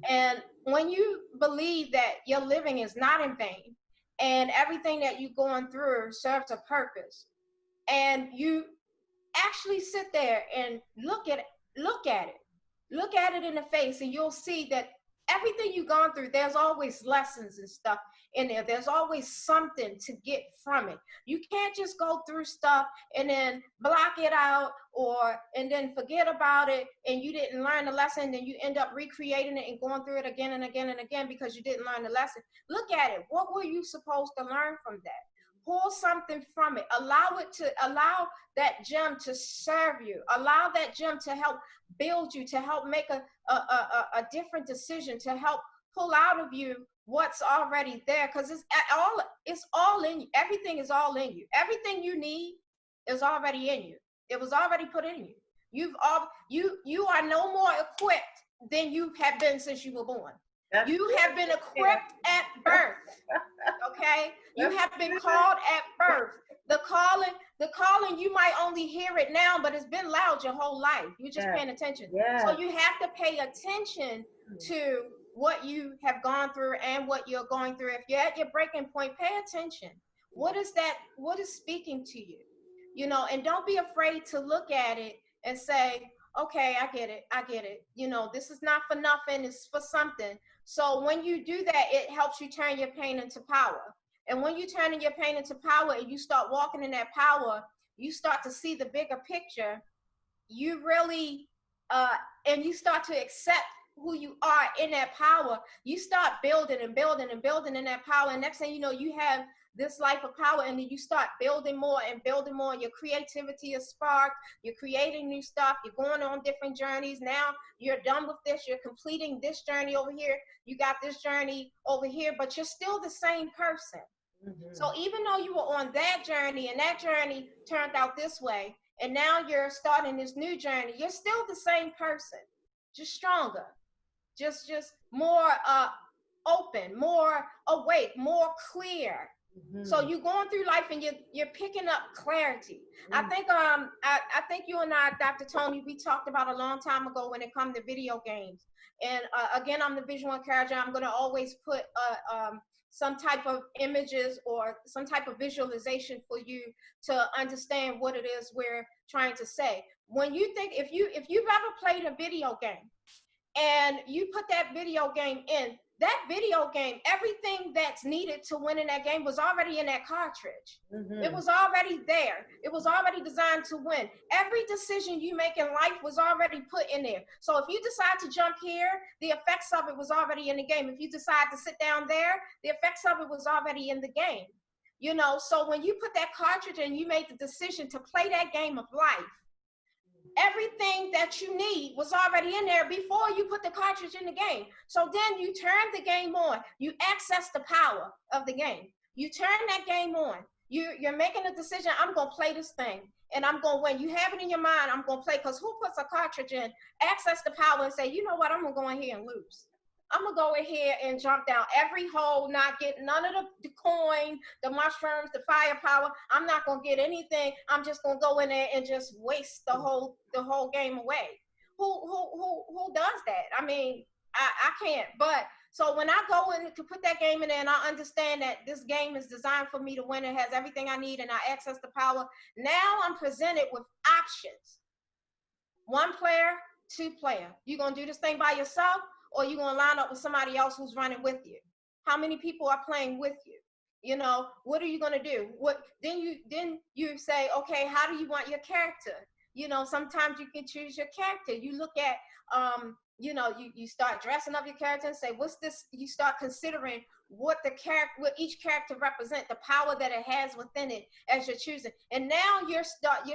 And when you believe that your living is not in vain, and everything that you're going through serves a purpose, and you actually sit there and look at it in the face, and you'll see that everything you've gone through, there's always lessons and stuff in there. There's always something to get from it. You can't just go through stuff and then block it out and then forget about it, and you didn't learn the lesson, then you end up recreating it and going through it again and again and again because you didn't learn the lesson. Look at it. What were you supposed to learn from that? Pull something from it. Allow that gem to serve you. Allow that gem to help build you, to help make a different decision, to help pull out of you what's already there, because it's all in you. Everything is all in you. Everything you need is already in you. It was already put in you. You are no more equipped than you have been since you were born. You have been equipped at birth. Okay? You have been called at birth. The calling, you might only hear it now, but it's been loud your whole life. You're just paying attention. So you have to pay attention to what you have gone through and what you're going through. If you're at your breaking point, pay attention. What is speaking to you? You know, and don't be afraid to look at it and say, okay, I get it. You know, this is not for nothing, it's for something. So when you do that, it helps you turn your pain into power. And when you turn your pain into power and you start walking in that power, you start to see the bigger picture. You really, and you start to accept who you are in that power. You start building and building and building in that power. And next thing you know, you have this life of power, and then you start building more and building more. Your creativity is sparked. You're creating new stuff. You're going on different journeys. Now you're done with this. You're completing this journey over here. You got this journey over here, but you're still the same person. Mm-hmm. So even though you were on that journey and that journey turned out this way, and now you're starting this new journey, you're still the same person, just stronger, just more open, more awake, more clear. Mm-hmm. So you're going through life and you're picking up clarity. Mm-hmm. I think you and I, Dr. Toni, we talked about a long time ago when it comes to video games. And again, I'm the visual encourager. I'm going to always put some type of images or some type of visualization for you to understand what it is we're trying to say. When you think, if you've ever played a video game and you put that video game in, that video game, everything that's needed to win in that game was already in that cartridge. Mm-hmm. It was already there. It was already designed to win. Every decision you make in life was already put in there. So if you decide to jump here, the effects of it was already in the game. If you decide to sit down there, the effects of it was already in the game. You know, so when you put that cartridge and you made the decision to play that game of life, everything that you need was already in there before you put the cartridge in the game. So then you turn the game on. You access the power of the game. You turn that game on. You're making a decision. I'm going to play this thing and I'm going to win. You have it in your mind. I'm going to play, because who puts a cartridge in, access the power and say, you know what, I'm going to go in here and lose. I'm going to go in here and jump down every hole, not get none of the coin, the mushrooms, the firepower. I'm not going to get anything. I'm just going to go in there and just waste the whole game away. Who does that? I mean, I can't. But so when I go in to put that game in there and I understand that this game is designed for me to win, it has everything I need, and I access the power, now I'm presented with options. 1 player, 2 player. You going to do this thing by yourself, or you going to line up with somebody else who's running with you? How many people are playing with you? You know, what are you going to do? Then you say, okay, how do you want your character? You know, sometimes you can choose your character. You look at, you know, you start dressing up your character and say, what's this? You start considering what each character represents, the power that it has within it as you're choosing. And now you're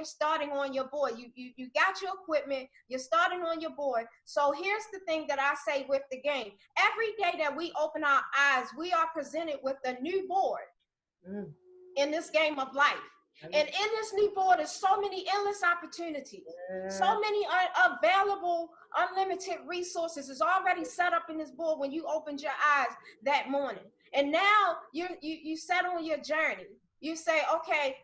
starting on your board. You got your equipment, you're starting on your board. So here's the thing that I say with the game. Every day that we open our eyes, we are presented with a new board in this game of life. And in this new board is so many endless opportunities, so many available, unlimited resources is already set up in this board when you opened your eyes that morning. And now you set on your journey. You say, okay,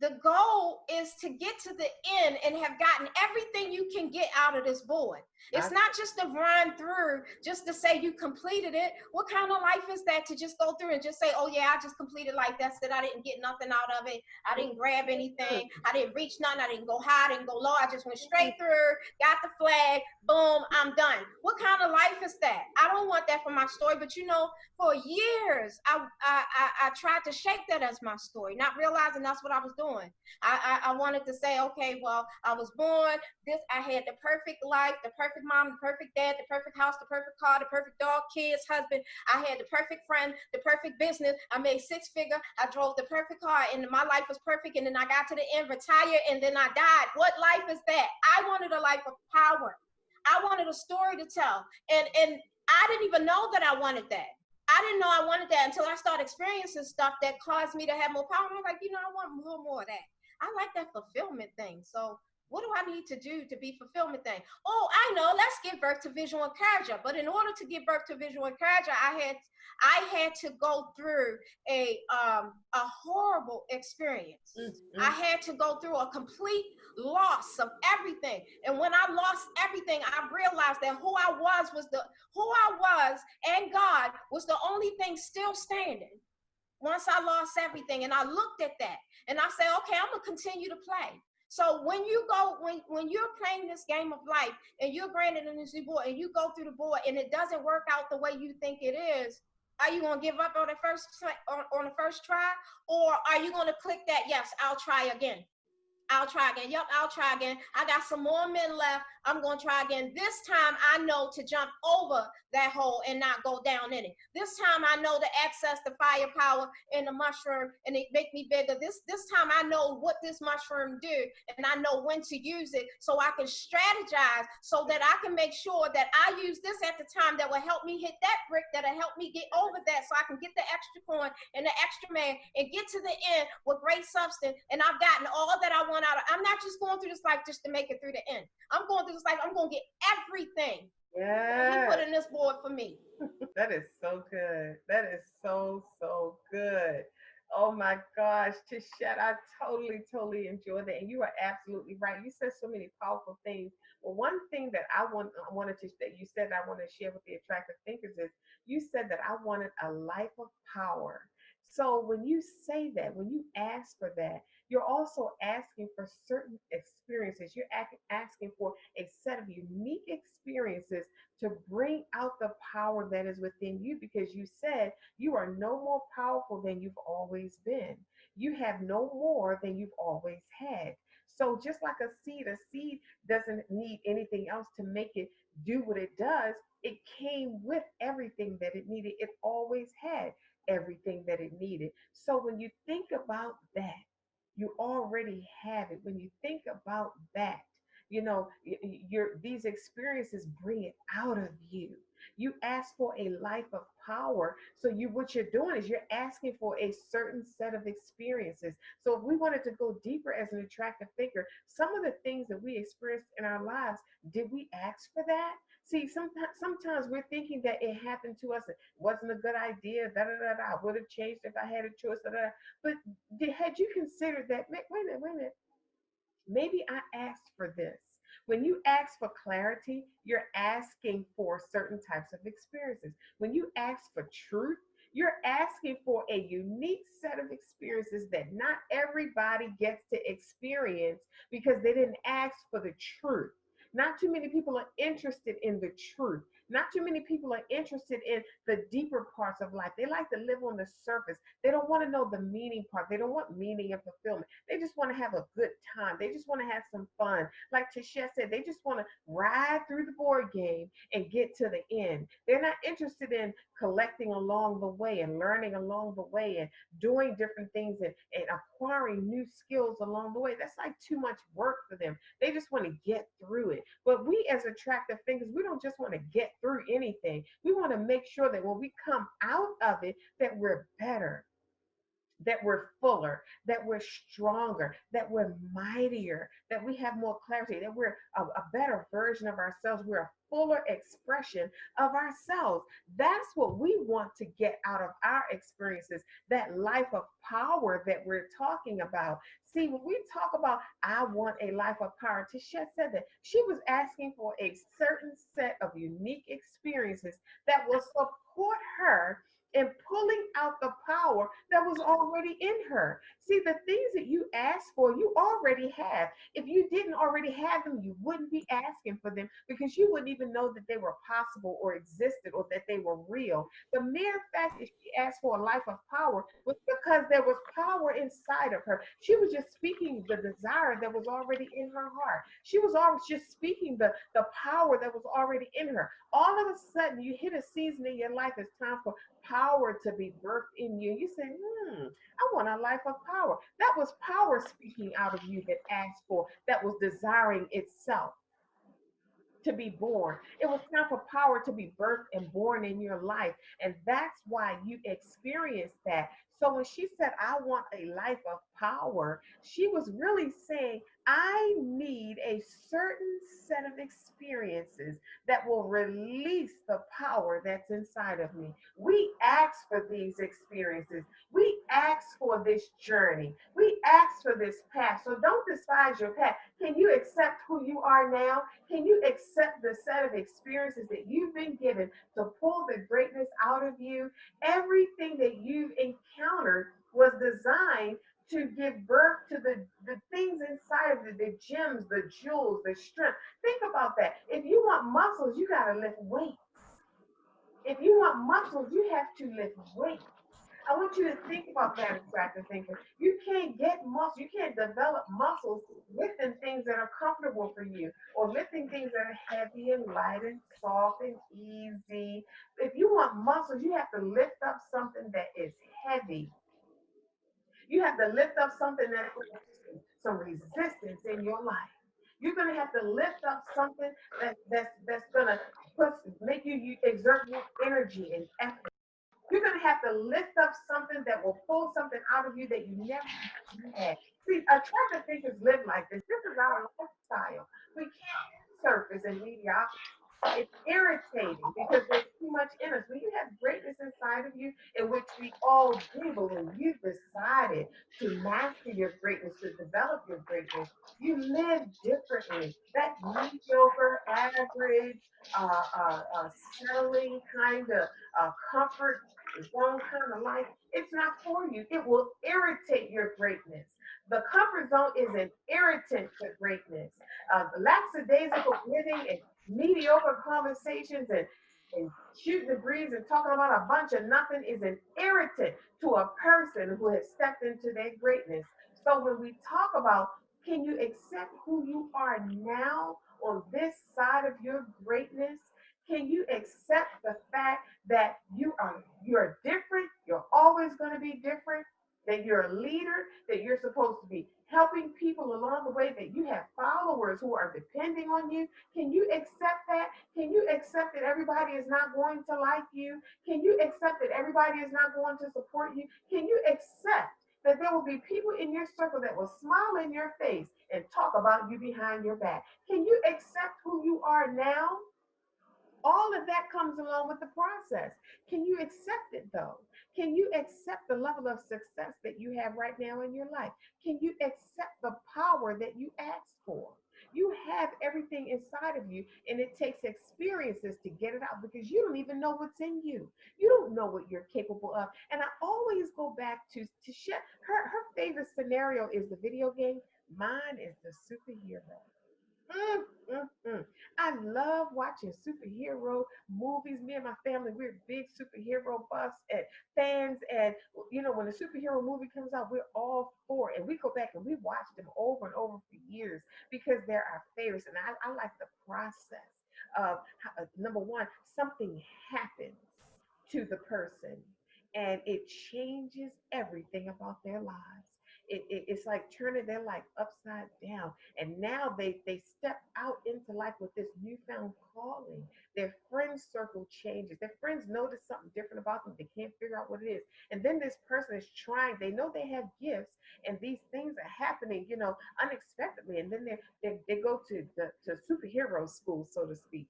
The goal is to get to the end and have gotten everything you can get out of this board. It's not just to run through just to say you completed it. What kind of life is that, to just go through and just say, oh yeah, I just completed life, that's it, I didn't get nothing out of it, I didn't grab anything, I didn't reach nothing, I didn't go high, I didn't go low, I just went straight through, got the flag, boom, I'm done. What kind of life is that? I don't want that for my story. But for years I tried to shape that as my story, not realizing that's what I was doing. I wanted to say, okay, well, I was born this, I had the perfect life, the perfect mom, the perfect dad, the perfect house, the perfect car, the perfect dog, kids, husband. I had the perfect friend, the perfect business. I made six figure. I drove the perfect car, and my life was perfect. And then I got to the end, retired, and then I died. What life is that? I wanted a life of power. I wanted a story to tell. And I didn't even know that I wanted that. I didn't know I wanted that until I started experiencing stuff that caused me to have more power. I'm like, I want more of that. I like that fulfillment thing. So what do I need to do to be fulfillment thing? Oh, I know. Let's give birth to visual encourager. But in order to give birth to visual encourager, I had to go through a horrible experience. Mm-hmm. I had to go through a complete loss of everything. And when I lost everything, I realized that who I was and God was the only thing still standing. Once I lost everything, and I looked at that and I said, okay, I'm gonna continue to play. So when you're playing this game of life and you're granted a new board and you go through the board and it doesn't work out the way you think it is, are you gonna give up on the first try, or are you gonna click that, yes, I'll try again? I'll try again. Yep, I'll try again. I got some more men left. I'm going to try again. This time I know to jump over that hole and not go down in it. This time I know to access the firepower in the mushroom and it make me bigger. This time I know what this mushroom do, and I know when to use it, so I can strategize so that I can make sure that I use this at the time that will help me hit that brick, that'll help me get over that, so I can get the extra coin and the extra man and get to the end with great substance. And I've gotten all that I want out of. I'm not just going through this life just to make it through the end. I'm going through this life, I'm going to get everything that he put in this board for me. That is so good. That is so, so good. Oh my gosh, Tishette, I totally enjoyed that. And you are absolutely right. You said so many powerful things. Well, one thing that that you said I want to share with the attractive thinkers is you said that I wanted a life of power. So when you say that, when you ask for that, you're also asking for certain experiences. You're asking for a set of unique experiences to bring out the power that is within you, because you said you are no more powerful than you've always been. You have no more than you've always had. So just like a seed doesn't need anything else to make it do what it does. It came with everything that it needed. It always had everything that it needed. So when you think about that, you already have it. When you think about that, these experiences bring it out of you. You ask for a life of power. So what you're doing is you're asking for a certain set of experiences. So if we wanted to go deeper as an attractive thinker, some of the things that we experienced in our lives, did we ask for that? See, sometimes we're thinking that it happened to us. It wasn't a good idea. Da da da da. I would have changed if I had a choice. Da, da, da. But had you considered that? Wait a minute. Maybe I asked for this. When you ask for clarity, you're asking for certain types of experiences. When you ask for truth, you're asking for a unique set of experiences that not everybody gets to experience because they didn't ask for the truth. Not too many people are interested in the truth. Not too many people are interested in the deeper parts of life. They like to live on the surface. They don't want to know the meaning part. They don't want meaning and fulfillment. They just want to have a good time. They just want to have some fun. Like Tisha said, they just want to ride through the board game and get to the end. They're not interested in collecting along the way and learning along the way and doing different things and acquiring new skills along the way. That's like too much work for them. They just want to get through it. But we as attractive thinkers, we don't just want to get through anything. We want to make sure that when we come out of it, that we're better. that we're fuller, that we're stronger, that we're mightier, that we have more clarity, that we're a better version of ourselves. We're a fuller expression of ourselves. That's what we want to get out of our experiences, that life of power that we're talking about. See, when we talk about, I want a life of power, Tichet said that she was asking for a certain set of unique experiences that will support her and pulling out the power that was already in her. See, the things that you asked for, you already have. If you didn't already have them, you wouldn't be asking for them because you wouldn't even know that they were possible or existed or that they were real. The mere fact that she asked for a life of power was because there was power inside of her. She was just speaking the desire that was already in her heart. She was always just speaking the power that was already in her. All of a sudden, you hit a season in your life, it's time for power to be birthed in you. You say, I want a life of power. That was power speaking out of you that asked for, that was desiring itself to be born. It was time for power to be birthed and born in your life. And that's why you experienced that. So when she said, I want a life of power, she was really saying, I need a certain set of experiences that will release the power that's inside of me. We ask for these experiences. We ask for this journey. We ask for this path. So don't despise your path. Can you accept who you are now? Can you accept the set of experiences that you've been given to pull the greatness out of you? Everything that you've encountered was designed to give birth to the things inside of you, the gems, the jewels, the strength. Think about that. If you want muscles, you got to lift weights. If you want muscles, you have to lift weights. I want you to think about that, attractive thinker. You can't get muscle, you can't develop muscles lifting things that are comfortable for you or lifting things that are heavy and light and soft and easy. If you want muscles, you have to lift up something that is heavy. You have to lift up something that's going to put some resistance in your life. You're going to have to lift up something that's going to make you exert more energy and effort. You're going to have to lift up something that will pull something out of you that you never had. See, attractive thinkers live like this. This is our lifestyle. We can't surface in mediocrity. It's irritating because there's too much in us. When you have greatness inside of you, in which we all do, but when you've decided to master your greatness, to develop your greatness, you live differently. That mediocre, average, settling kind of comfort zone kind of life, it's not for you. It will irritate your greatness. The comfort zone is an irritant to greatness. The lackadaisical living and mediocre conversations and shooting the breeze and talking about a bunch of nothing is an irritant to a person who has stepped into their greatness. So when we talk about, can you accept who you are now on this side of your greatness? Can you accept the fact that you're different, you're always going to be different, that you're a leader, that you're supposed to be helping people along the way, that you have followers who are depending on you? Can you accept that? Can you accept that everybody is not going to like you? Can you accept that everybody is not going to support you? Can you accept that there will be people in your circle that will smile in your face and talk about you behind your back? Can you accept who you are now? All of that comes along with the process. Can you accept it though? Can you accept the level of success that you have right now in your life? Can you accept the power that you asked for? You have everything inside of you, and it takes experiences to get it out because you don't even know what's in you. You don't know what you're capable of. And I always go back to share her favorite scenario is the video game. Mine is the superhero. Mm, I love watching superhero movies. Me and my family, we're big superhero buffs and fans. And when a superhero movie comes out, we're all for it. And we go back and we watch them over and over for years because they're our favorites. And I like the process of number one, something happens to the person and it changes everything about their lives. it's like turning their life upside down. And now they step out into life with this newfound calling. Their friend circle changes. Their friends notice something different about them. They can't figure out what it is. And then this person is trying, they know they have gifts, and these things are happening, unexpectedly. And then they go to superhero school, so to speak,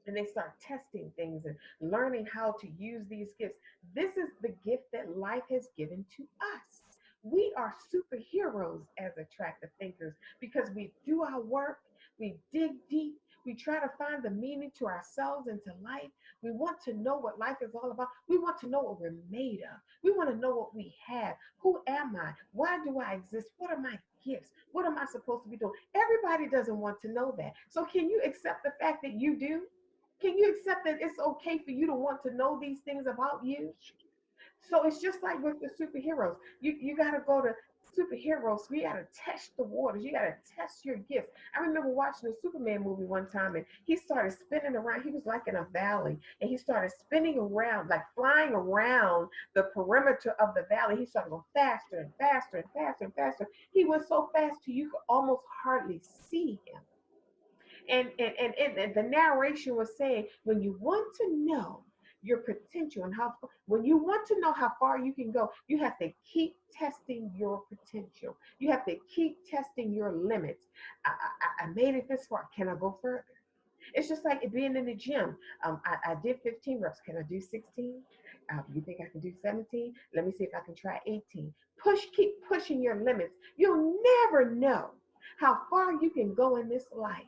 and they start testing things and learning how to use these gifts. This is the gift that life has given to us. We are superheroes as attractive thinkers because we do our work, we dig deep, we try to find the meaning to ourselves and to life. We want to know what life is all about. We want to know what we're made of. We want to know what we have. Who am I? Why do I exist? What are my gifts? What am I supposed to be doing? Everybody doesn't want to know that. So, can you accept the fact that you do? Can you accept that it's okay for you to want to know these things about you? So it's just like with the superheroes. You got to go to superheroes. You got to test the waters. You got to test your gifts. I remember watching a Superman movie one time, and he started spinning around. He was like in a valley, and he started spinning around, like flying around the perimeter of the valley. He started going faster and faster and faster and faster. He went so fast to you could almost hardly see him. And the narration was saying, when you want to know your potential and when you want to know how far you can go, you have to keep testing your potential. You have to keep testing your limits. I made it this far. Can I go further? It's just like being in the gym. I did 15 reps. Can I do 16? You think I can do 17? Let me see if I can try 18. Keep pushing your limits. You'll never know how far you can go in this life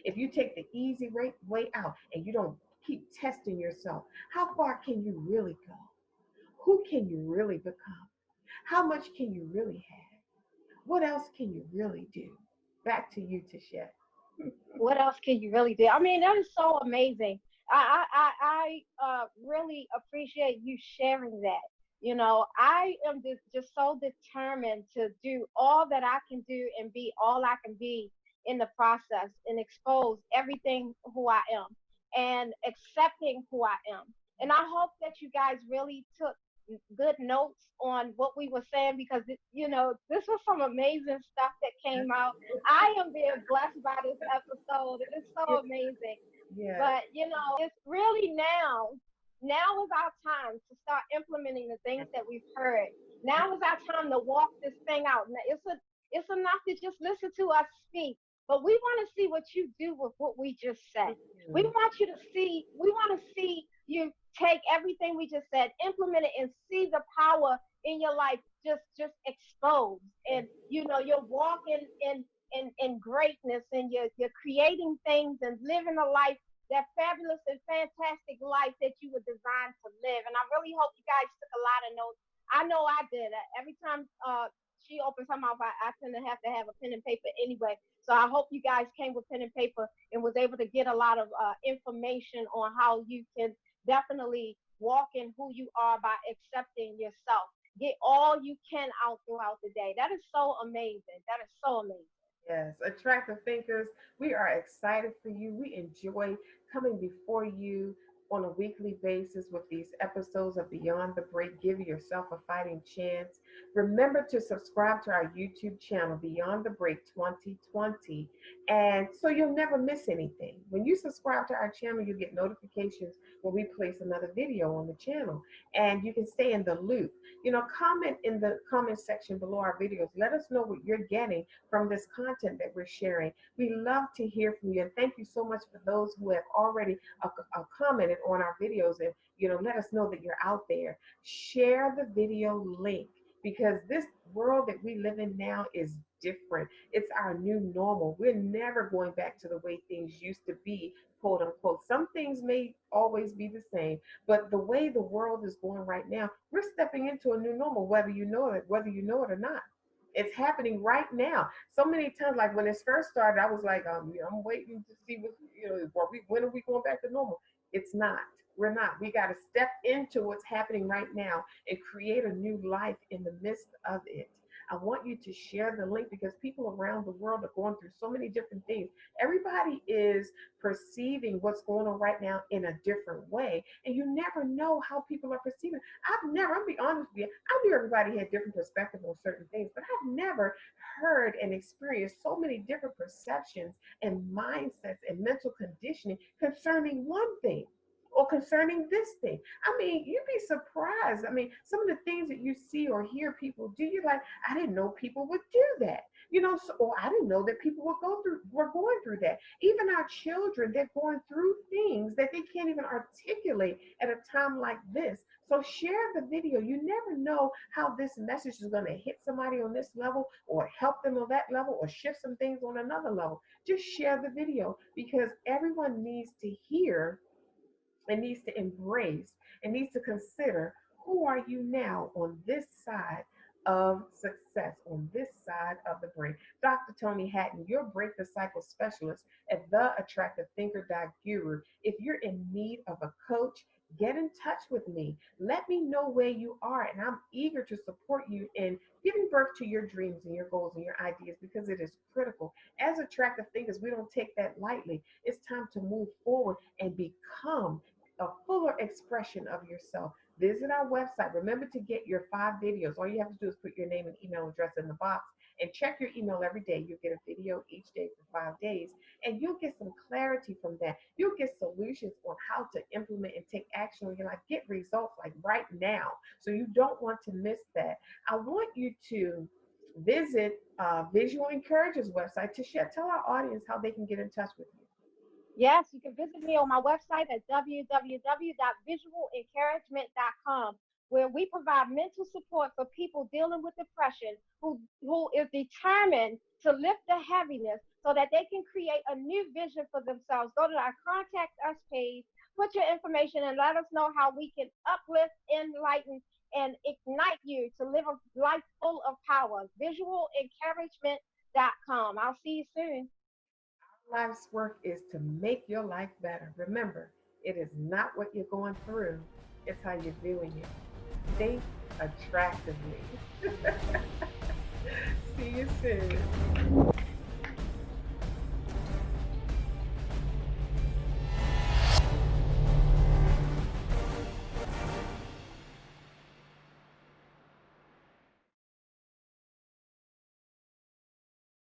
if you take the easy way out and you don't keep testing yourself. How far can you really go? Who can you really become? How much can you really have? What else can you really do? Back to you, Tichet. What else can you really do? I mean, that is so amazing. I really appreciate you sharing that. I am just so determined to do all that I can do and be all I can be in the process and expose everything who I am and accepting who I am. And I hope that you guys really took good notes on what we were saying because this was some amazing stuff that came out. I am being blessed by this episode. It is so amazing. Yeah. But it's really now. Now is our time to start implementing the things that we've heard. Now is our time to walk this thing out. Now, it's enough to just listen to us speak, but we want to see what you do with what we just said. We Mm-hmm. want you to see. We want to see you take everything we just said, implement it, and see the power in your life just exposed. And you're walking in greatness, and you're creating things and living a life, that fabulous and fantastic life that you were designed to live. And I really hope you guys took a lot of notes. I know I did. Every time she opens her mouth, I tend to have a pen and paper anyway. So I hope you guys came with pen and paper and was able to get a lot of information on how you can definitely walk in who you are by accepting yourself. Get all you can out throughout the day. That is so amazing. That is so amazing. Yes, attractive thinkers, we are excited for you. We enjoy coming before you on a weekly basis with these episodes of Beyond the Break. Give yourself a fighting chance. Remember to subscribe to our YouTube channel, Beyond the Break 2020, and so you'll never miss anything. When you subscribe to our channel, you get notifications when we place another video on the channel, and you can stay in the loop. Comment in the comment section below our videos. Let us know what you're getting from this content that we're sharing. We love to hear from you, and thank you so much for those who have already commented on our videos, and let us know that you're out there. Share the video link, because this world that we live in now is different. It's our new normal. We're never going back to the way things used to be, quote unquote. Some things may always be the same, but the way the world is going right now, we're stepping into a new normal, whether you know it or not. It's happening right now. So many times, like when this first started, I was like, I'm waiting to see when are we going back to normal? It's not. We're not. We got to step into what's happening right now and create a new life in the midst of it. I want you to share the link because people around the world are going through so many different things. Everybody is perceiving what's going on right now in a different way, and you never know how people are perceiving. I'll be honest with you, I knew everybody had different perspectives on certain things, but I've never heard and experienced so many different perceptions and mindsets and mental conditioning concerning one thing or concerning this thing. I mean, you'd be surprised. I mean, some of the things that you see or hear people do, you're like, I didn't know people would do that. Or I didn't know that people were going through that. Even our children, they're going through things that they can't even articulate at a time like this. So share the video. You never know how this message is going to hit somebody on this level or help them on that level or shift some things on another level. Just share the video because everyone needs to hear and needs to embrace and needs to consider who are you now on this side of success, on this side of the brain. Dr. Toni Hatton, your Break the Cycle specialist at the Attractive Thinker Guru. If you're in need of a coach, get in touch with me. Let me know where you are, and I'm eager to support you in giving birth to your dreams and your goals and your ideas because it is critical. As attractive thinkers, we don't take that lightly. It's time to move forward and become a fuller expression of yourself. Visit our website. Remember to get your 5 videos. All you have to do is put your name and email address in the box and check your email every day. You'll get a video each day for 5 days, and you'll get some clarity from that. You'll get solutions on how to implement and take action in your life. Get results like right now. So you don't want to miss that. I want you to visit Visual Encourager's website. Tichet, tell our audience how they can get in touch with you. Yes, you can visit me on my website at www.visualencouragement.com, where we provide mental support for people dealing with depression who is determined to lift the heaviness so that they can create a new vision for themselves. Go to our Contact Us page, put your information, and let us know how we can uplift, enlighten, and ignite you to live a life full of power. Visualencouragement.com. I'll see you soon. Life's work is to make your life better. Remember, it is not what you're going through, it's how you're viewing it. Think attractively. See you soon.